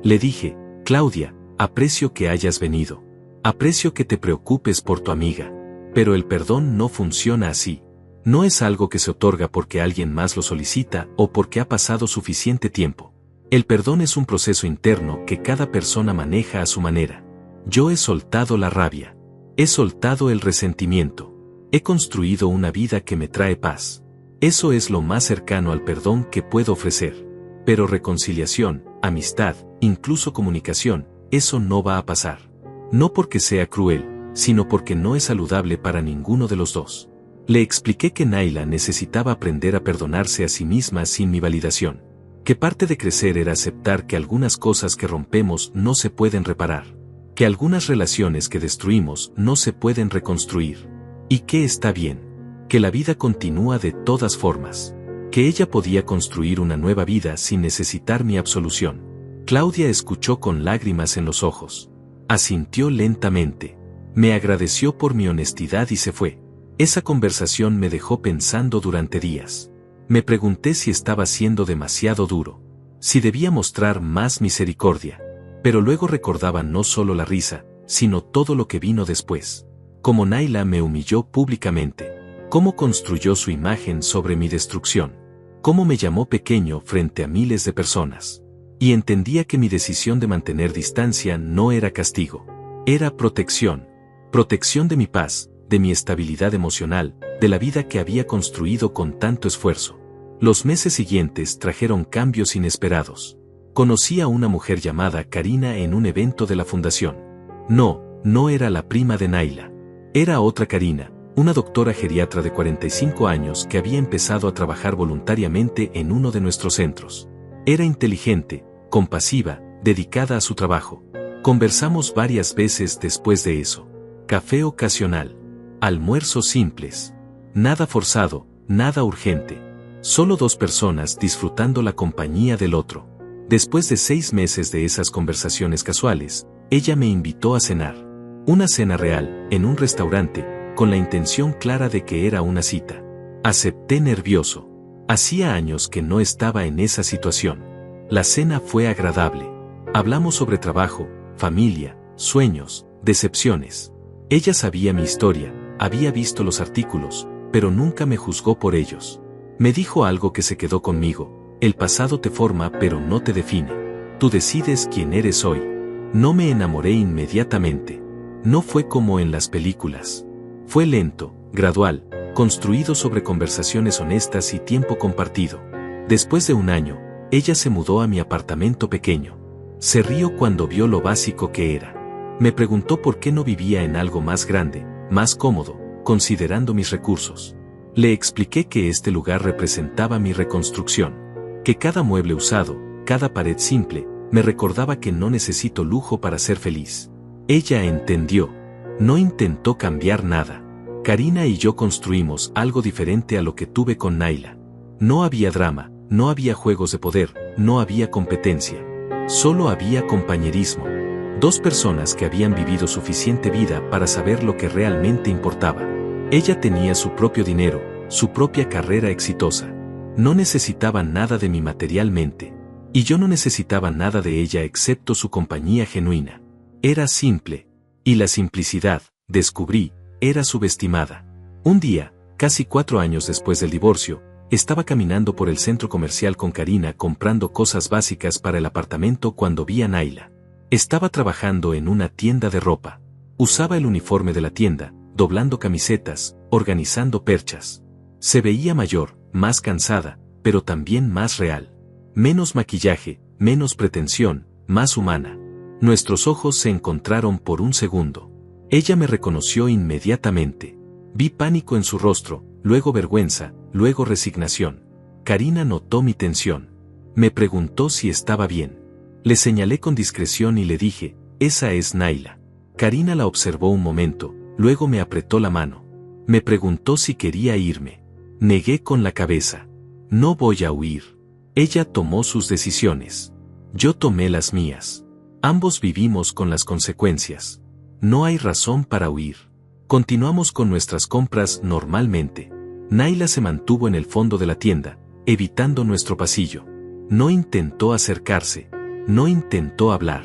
Le dije, Claudia, aprecio que hayas venido. Aprecio que te preocupes por tu amiga. Pero el perdón no funciona así. No es algo que se otorga porque alguien más lo solicita o porque ha pasado suficiente tiempo. El perdón es un proceso interno que cada persona maneja a su manera. Yo he soltado la rabia. He soltado el resentimiento. He construido una vida que me trae paz. Eso es lo más cercano al perdón que puedo ofrecer. Pero reconciliación, amistad, incluso comunicación, eso no va a pasar. No porque sea cruel, sino porque no es saludable para ninguno de los dos. Le expliqué que Naila necesitaba aprender a perdonarse a sí misma sin mi validación. Que parte de crecer era aceptar que algunas cosas que rompemos no se pueden reparar. Que algunas relaciones que destruimos no se pueden reconstruir. Y que está bien. Que la vida continúa de todas formas. Que ella podía construir una nueva vida sin necesitar mi absolución. Claudia escuchó con lágrimas en los ojos. Asintió lentamente. Me agradeció por mi honestidad y se fue. Esa conversación me dejó pensando durante días. Me pregunté si estaba siendo demasiado duro. Si debía mostrar más misericordia. Pero luego recordaba no solo la risa, sino todo lo que vino después. Cómo Naila me humilló públicamente. Cómo construyó su imagen sobre mi destrucción. Cómo me llamó pequeño frente a miles de personas. Y entendía que mi decisión de mantener distancia no era castigo. Era protección. Protección de mi paz, de mi estabilidad emocional, de la vida que había construido con tanto esfuerzo. Los meses siguientes trajeron cambios inesperados. Conocí a una mujer llamada Karina en un evento de la fundación. No era la prima de Naila. Era otra Karina, una doctora geriatra de 45 años que había empezado a trabajar voluntariamente en uno de nuestros centros. Era inteligente, compasiva, dedicada a su trabajo. Conversamos varias veces después de eso. Café ocasional. Almuerzos simples. Nada forzado, nada urgente. Solo 2 personas disfrutando la compañía del otro. Después de 6 meses de esas conversaciones casuales, ella me invitó a cenar. Una cena real, en un restaurante, con la intención clara de que era una cita. Acepté nervioso. Hacía años que no estaba en esa situación. La cena fue agradable. Hablamos sobre trabajo, familia, sueños, decepciones. Ella sabía mi historia, había visto los artículos, pero nunca me juzgó por ellos. Me dijo algo que se quedó conmigo. El pasado te forma pero no te define. Tú decides quién eres hoy. No me enamoré inmediatamente. No fue como en las películas. Fue lento, gradual, construido sobre conversaciones honestas y tiempo compartido. Después de 1 año, ella se mudó a mi apartamento pequeño. Se rió cuando vio lo básico que era. Me preguntó por qué no vivía en algo más grande, más cómodo, considerando mis recursos. Le expliqué que este lugar representaba mi reconstrucción. Que cada mueble usado, cada pared simple, me recordaba que no necesito lujo para ser feliz. Ella entendió. No intentó cambiar nada. Karina y yo construimos algo diferente a lo que tuve con Naila. No había drama, no había juegos de poder, no había competencia. Solo había compañerismo. 2 personas que habían vivido suficiente vida para saber lo que realmente importaba. Ella tenía su propio dinero, su propia carrera exitosa. No necesitaba nada de mí materialmente. Y yo no necesitaba nada de ella excepto su compañía genuina. Era simple. Y la simplicidad, descubrí, era subestimada. Un día, casi 4 años después del divorcio, estaba caminando por el centro comercial con Karina comprando cosas básicas para el apartamento cuando vi a Naila. Estaba trabajando en una tienda de ropa. Usaba el uniforme de la tienda, doblando camisetas, organizando perchas. Se veía mayor, más cansada, pero también más real. Menos maquillaje, menos pretensión, más humana. Nuestros ojos se encontraron por un segundo. Ella me reconoció inmediatamente. Vi pánico en su rostro, luego vergüenza, luego resignación. Karina notó mi tensión. Me preguntó si estaba bien. Le señalé con discreción y le dije, esa es Naila. Karina la observó un momento, luego me apretó la mano. Me preguntó si quería irme. Negué con la cabeza. No voy a huir. Ella tomó sus decisiones. Yo tomé las mías. Ambos vivimos con las consecuencias. No hay razón para huir. Continuamos con nuestras compras normalmente. Naila se mantuvo en el fondo de la tienda, evitando nuestro pasillo. No intentó acercarse. No intentó hablar.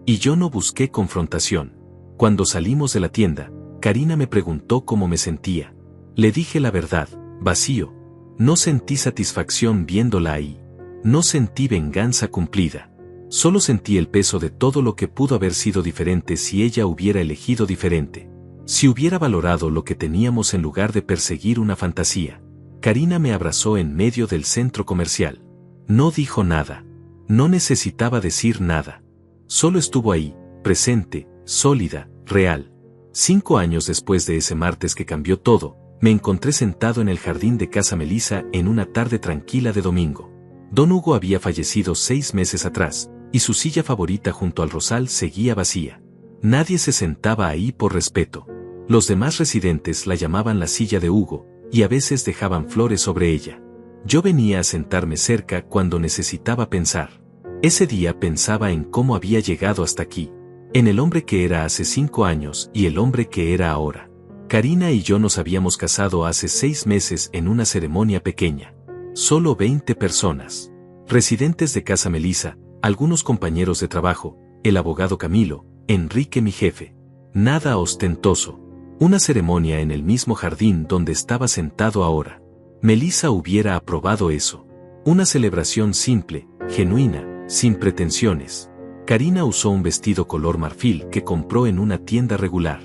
Y yo no busqué confrontación. Cuando salimos de la tienda, Karina me preguntó cómo me sentía. Le dije la verdad, vacío. No sentí satisfacción viéndola ahí. No sentí venganza cumplida. Solo sentí el peso de todo lo que pudo haber sido diferente si ella hubiera elegido diferente. Si hubiera valorado lo que teníamos en lugar de perseguir una fantasía. Karina me abrazó en medio del centro comercial. No dijo nada. No necesitaba decir nada. Solo estuvo ahí, presente, sólida, real. 5 años después de ese martes que cambió todo, me encontré sentado en el jardín de casa Melissa en una tarde tranquila de domingo. Don Hugo había fallecido 6 meses atrás, y su silla favorita junto al rosal seguía vacía. Nadie se sentaba ahí por respeto. Los demás residentes la llamaban la silla de Hugo, y a veces dejaban flores sobre ella. Yo venía a sentarme cerca cuando necesitaba pensar. Ese día pensaba en cómo había llegado hasta aquí, en el hombre que era hace 5 años y el hombre que era ahora. Karina y yo nos habíamos casado hace 6 meses en una ceremonia pequeña. Solo 20 personas. Residentes de casa Melissa, algunos compañeros de trabajo, el abogado Camilo, Enrique mi jefe. Nada ostentoso. Una ceremonia en el mismo jardín donde estaba sentado ahora. Melissa hubiera aprobado eso. Una celebración simple, genuina, sin pretensiones. Karina usó un vestido color marfil que compró en una tienda regular.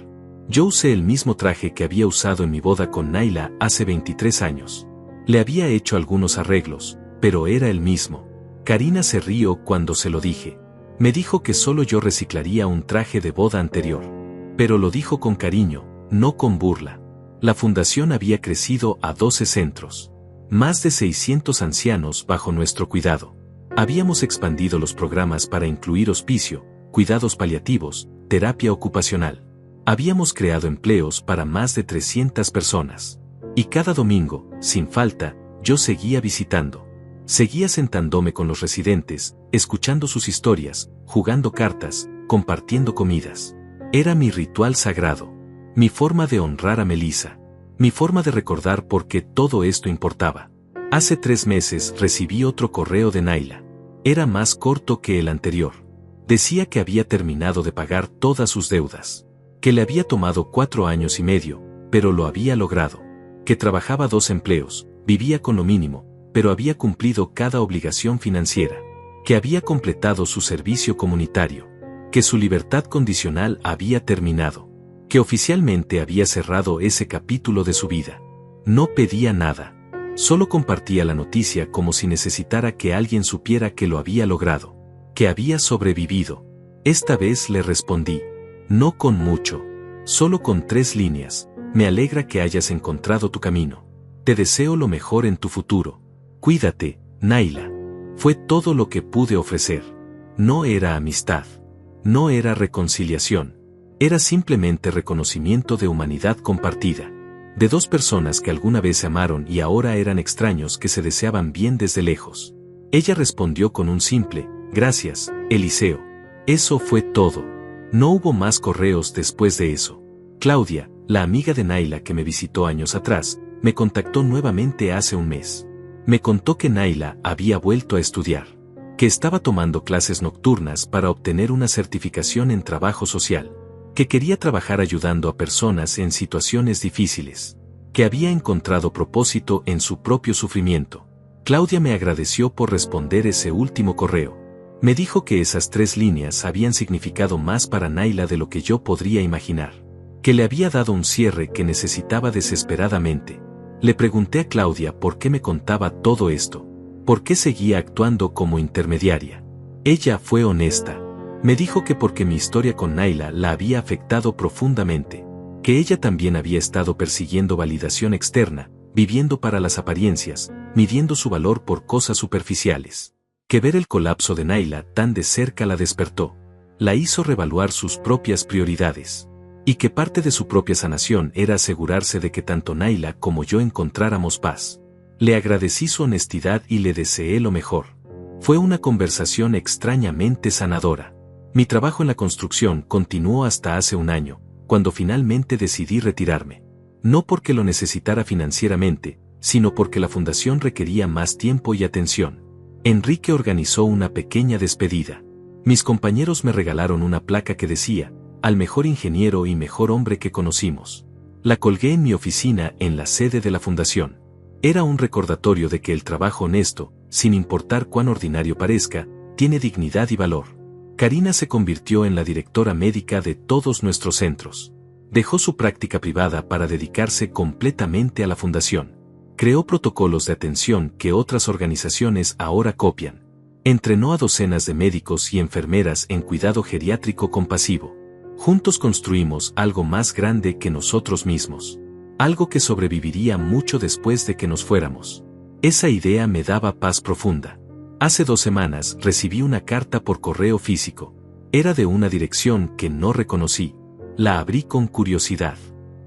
Yo usé el mismo traje que había usado en mi boda con Naila hace 23 años. Le había hecho algunos arreglos, pero era el mismo. Karina se rió cuando se lo dije. Me dijo que solo yo reciclaría un traje de boda anterior. Pero lo dijo con cariño, no con burla. La fundación había crecido a 12 centros. Más de 600 ancianos bajo nuestro cuidado. Habíamos expandido los programas para incluir hospicio, cuidados paliativos, terapia ocupacional. Habíamos creado empleos para más de 300 personas. Y cada domingo, sin falta, yo seguía visitando. Seguía sentándome con los residentes, escuchando sus historias, jugando cartas, compartiendo comidas. Era mi ritual sagrado. Mi forma de honrar a Melissa. Mi forma de recordar por qué todo esto importaba. Hace 3 meses recibí otro correo de Naila. Era más corto que el anterior. Decía que había terminado de pagar todas sus deudas. Que le había tomado 4 años y medio, pero lo había logrado. Que trabajaba 2 empleos, vivía con lo mínimo, pero había cumplido cada obligación financiera. Que había completado su servicio comunitario. Que su libertad condicional había terminado. Que oficialmente había cerrado ese capítulo de su vida. No pedía nada. Solo compartía la noticia como si necesitara que alguien supiera que lo había logrado. Que había sobrevivido. Esta vez le respondí. No con mucho. Solo con 3 líneas. Me alegra que hayas encontrado tu camino. Te deseo lo mejor en tu futuro. Cuídate, Naila. Fue todo lo que pude ofrecer. No era amistad. No era reconciliación. Era simplemente reconocimiento de humanidad compartida. De 2 personas que alguna vez se amaron y ahora eran extraños que se deseaban bien desde lejos. Ella respondió con un simple, gracias, Eliseo. Eso fue todo. No hubo más correos después de eso. Claudia, la amiga de Naila que me visitó años atrás, me contactó nuevamente hace un mes. Me contó que Naila había vuelto a estudiar. Que estaba tomando clases nocturnas para obtener una certificación en trabajo social. Que quería trabajar ayudando a personas en situaciones difíciles. Que había encontrado propósito en su propio sufrimiento. Claudia me agradeció por responder ese último correo. Me dijo que esas 3 líneas habían significado más para Naila de lo que yo podría imaginar. Que le había dado un cierre que necesitaba desesperadamente. Le pregunté a Claudia por qué me contaba todo esto. ¿Por qué seguía actuando como intermediaria? Ella fue honesta. Me dijo que porque mi historia con Naila la había afectado profundamente. Que ella también había estado persiguiendo validación externa, viviendo para las apariencias, midiendo su valor por cosas superficiales. Que ver el colapso de Naila tan de cerca la despertó. La hizo reevaluar sus propias prioridades. Y que parte de su propia sanación era asegurarse de que tanto Naila como yo encontráramos paz. Le agradecí su honestidad y le deseé lo mejor. Fue una conversación extrañamente sanadora. Mi trabajo en la construcción continuó hasta hace un año, cuando finalmente decidí retirarme. No porque lo necesitara financieramente, sino porque la fundación requería más tiempo y atención. Enrique organizó una pequeña despedida. Mis compañeros me regalaron una placa que decía, al mejor ingeniero y mejor hombre que conocimos. La colgué en mi oficina en la sede de la fundación. Era un recordatorio de que el trabajo honesto, sin importar cuán ordinario parezca, tiene dignidad y valor. Karina se convirtió en la directora médica de todos nuestros centros. Dejó su práctica privada para dedicarse completamente a la fundación. Creó protocolos de atención que otras organizaciones ahora copian. Entrenó a docenas de médicos y enfermeras en cuidado geriátrico compasivo. Juntos construimos algo más grande que nosotros mismos. Algo que sobreviviría mucho después de que nos fuéramos. Esa idea me daba paz profunda. Hace 2 semanas recibí una carta por correo físico. Era de una dirección que no reconocí. La abrí con curiosidad.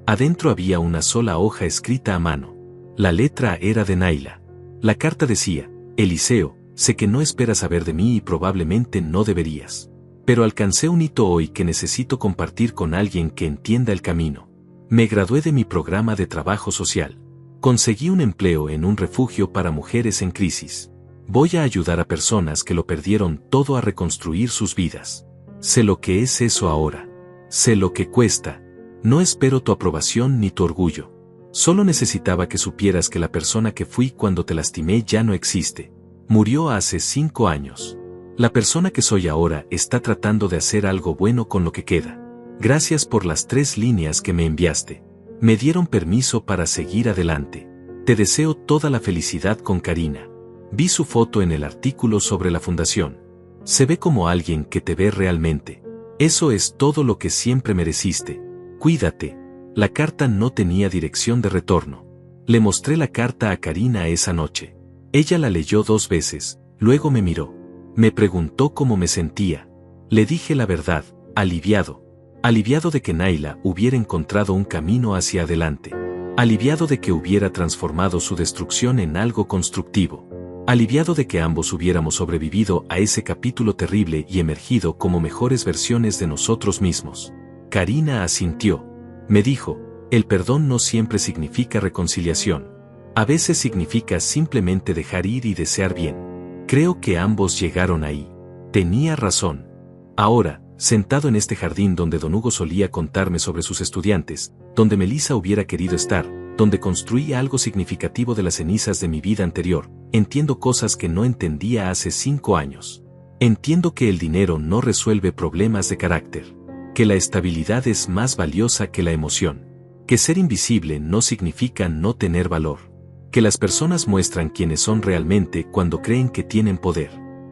Adentro había una sola hoja escrita a mano. La letra era de Naila. La carta decía, Eliseo, sé que no esperas saber de mí y probablemente no deberías. Pero alcancé un hito hoy que necesito compartir con alguien que entienda el camino. Me gradué de mi programa de trabajo social. Conseguí un empleo en un refugio para mujeres en crisis. Voy a ayudar a personas que lo perdieron todo a reconstruir sus vidas. Sé lo que es eso ahora. Sé lo que cuesta. No espero tu aprobación ni tu orgullo. Solo necesitaba que supieras que la persona que fui cuando te lastimé ya no existe. Murió hace 5 años. La persona que soy ahora está tratando de hacer algo bueno con lo que queda. Gracias por las 3 líneas que me enviaste. Me dieron permiso para seguir adelante. Te deseo toda la felicidad con Karina. Vi su foto en el artículo sobre la fundación. Se ve como alguien que te ve realmente. Eso es todo lo que siempre mereciste. Cuídate. La carta no tenía dirección de retorno. Le mostré la carta a Karina esa noche. Ella la leyó 2 veces, luego me miró. Me preguntó cómo me sentía. Le dije la verdad, aliviado. Aliviado de que Naila hubiera encontrado un camino hacia adelante. Aliviado de que hubiera transformado su destrucción en algo constructivo. Aliviado de que ambos hubiéramos sobrevivido a ese capítulo terrible y emergido como mejores versiones de nosotros mismos. Karina asintió. Me dijo, el perdón no siempre significa reconciliación. A veces significa simplemente dejar ir y desear bien. Creo que ambos llegaron ahí. Tenía razón. Ahora, sentado en este jardín donde Don Hugo solía contarme sobre sus estudiantes, donde Melissa hubiera querido estar, donde construí algo significativo de las cenizas de mi vida anterior, entiendo cosas que no entendía hace 5 años. Entiendo que el dinero no resuelve problemas de carácter. Que la estabilidad es más valiosa que la emoción. Que ser invisible no significa no tener valor. Que las personas muestran quiénes son realmente cuando creen que tienen poder.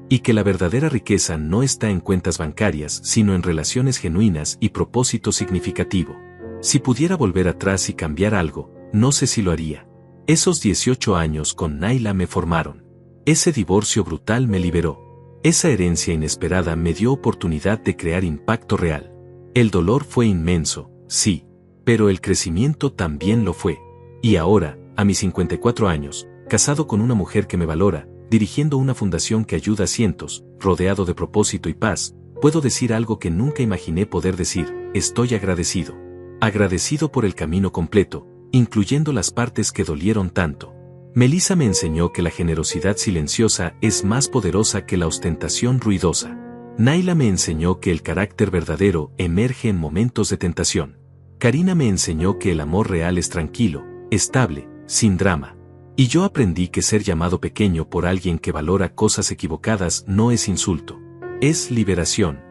Y que la verdadera riqueza no está en cuentas bancarias, sino en relaciones genuinas y propósito significativo. Si pudiera volver atrás y cambiar algo, no sé si lo haría. Esos 18 años con Naila me formaron. Ese divorcio brutal me liberó. Esa herencia inesperada me dio oportunidad de crear impacto real. El dolor fue inmenso, sí, pero el crecimiento también lo fue. Y ahora, a mis 54 años, casado con una mujer que me valora, dirigiendo una fundación que ayuda a cientos, rodeado de propósito y paz, puedo decir algo que nunca imaginé poder decir: estoy agradecido. Agradecido por el camino completo, incluyendo las partes que dolieron tanto. Melissa me enseñó que la generosidad silenciosa es más poderosa que la ostentación ruidosa. Naila me enseñó que el carácter verdadero emerge en momentos de tentación. Karina me enseñó que el amor real es tranquilo, estable, sin drama. Y yo aprendí que ser llamado pequeño por alguien que valora cosas equivocadas no es insulto. Es liberación.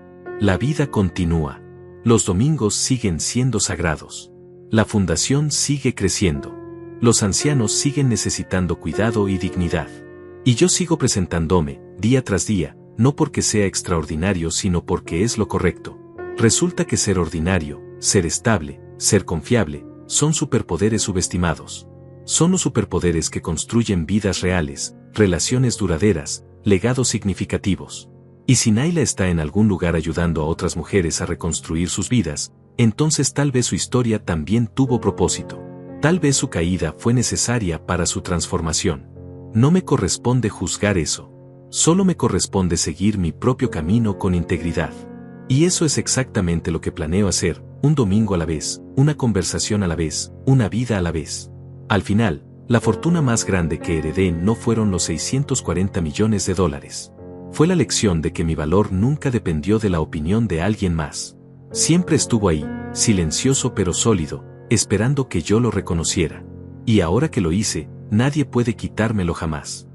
La vida continúa. Los domingos siguen siendo sagrados. La fundación sigue creciendo. Los ancianos siguen necesitando cuidado y dignidad. Y yo sigo presentándome, día tras día, no porque sea extraordinario sino porque es lo correcto. Resulta que ser ordinario, ser estable, ser confiable, son superpoderes subestimados. Son los superpoderes que construyen vidas reales, relaciones duraderas, legados significativos. Y si Naila está en algún lugar ayudando a otras mujeres a reconstruir sus vidas, entonces tal vez su historia también tuvo propósito. Tal vez su caída fue necesaria para su transformación. No me corresponde juzgar eso. Solo me corresponde seguir mi propio camino con integridad. Y eso es exactamente lo que planeo hacer, un domingo a la vez, una conversación a la vez, una vida a la vez. Al final, la fortuna más grande que heredé no fueron los 640 millones de dólares. Fue la lección de que mi valor nunca dependió de la opinión de alguien más. Siempre estuvo ahí, silencioso pero sólido, esperando que yo lo reconociera. Y ahora que lo hice, nadie puede quitármelo jamás.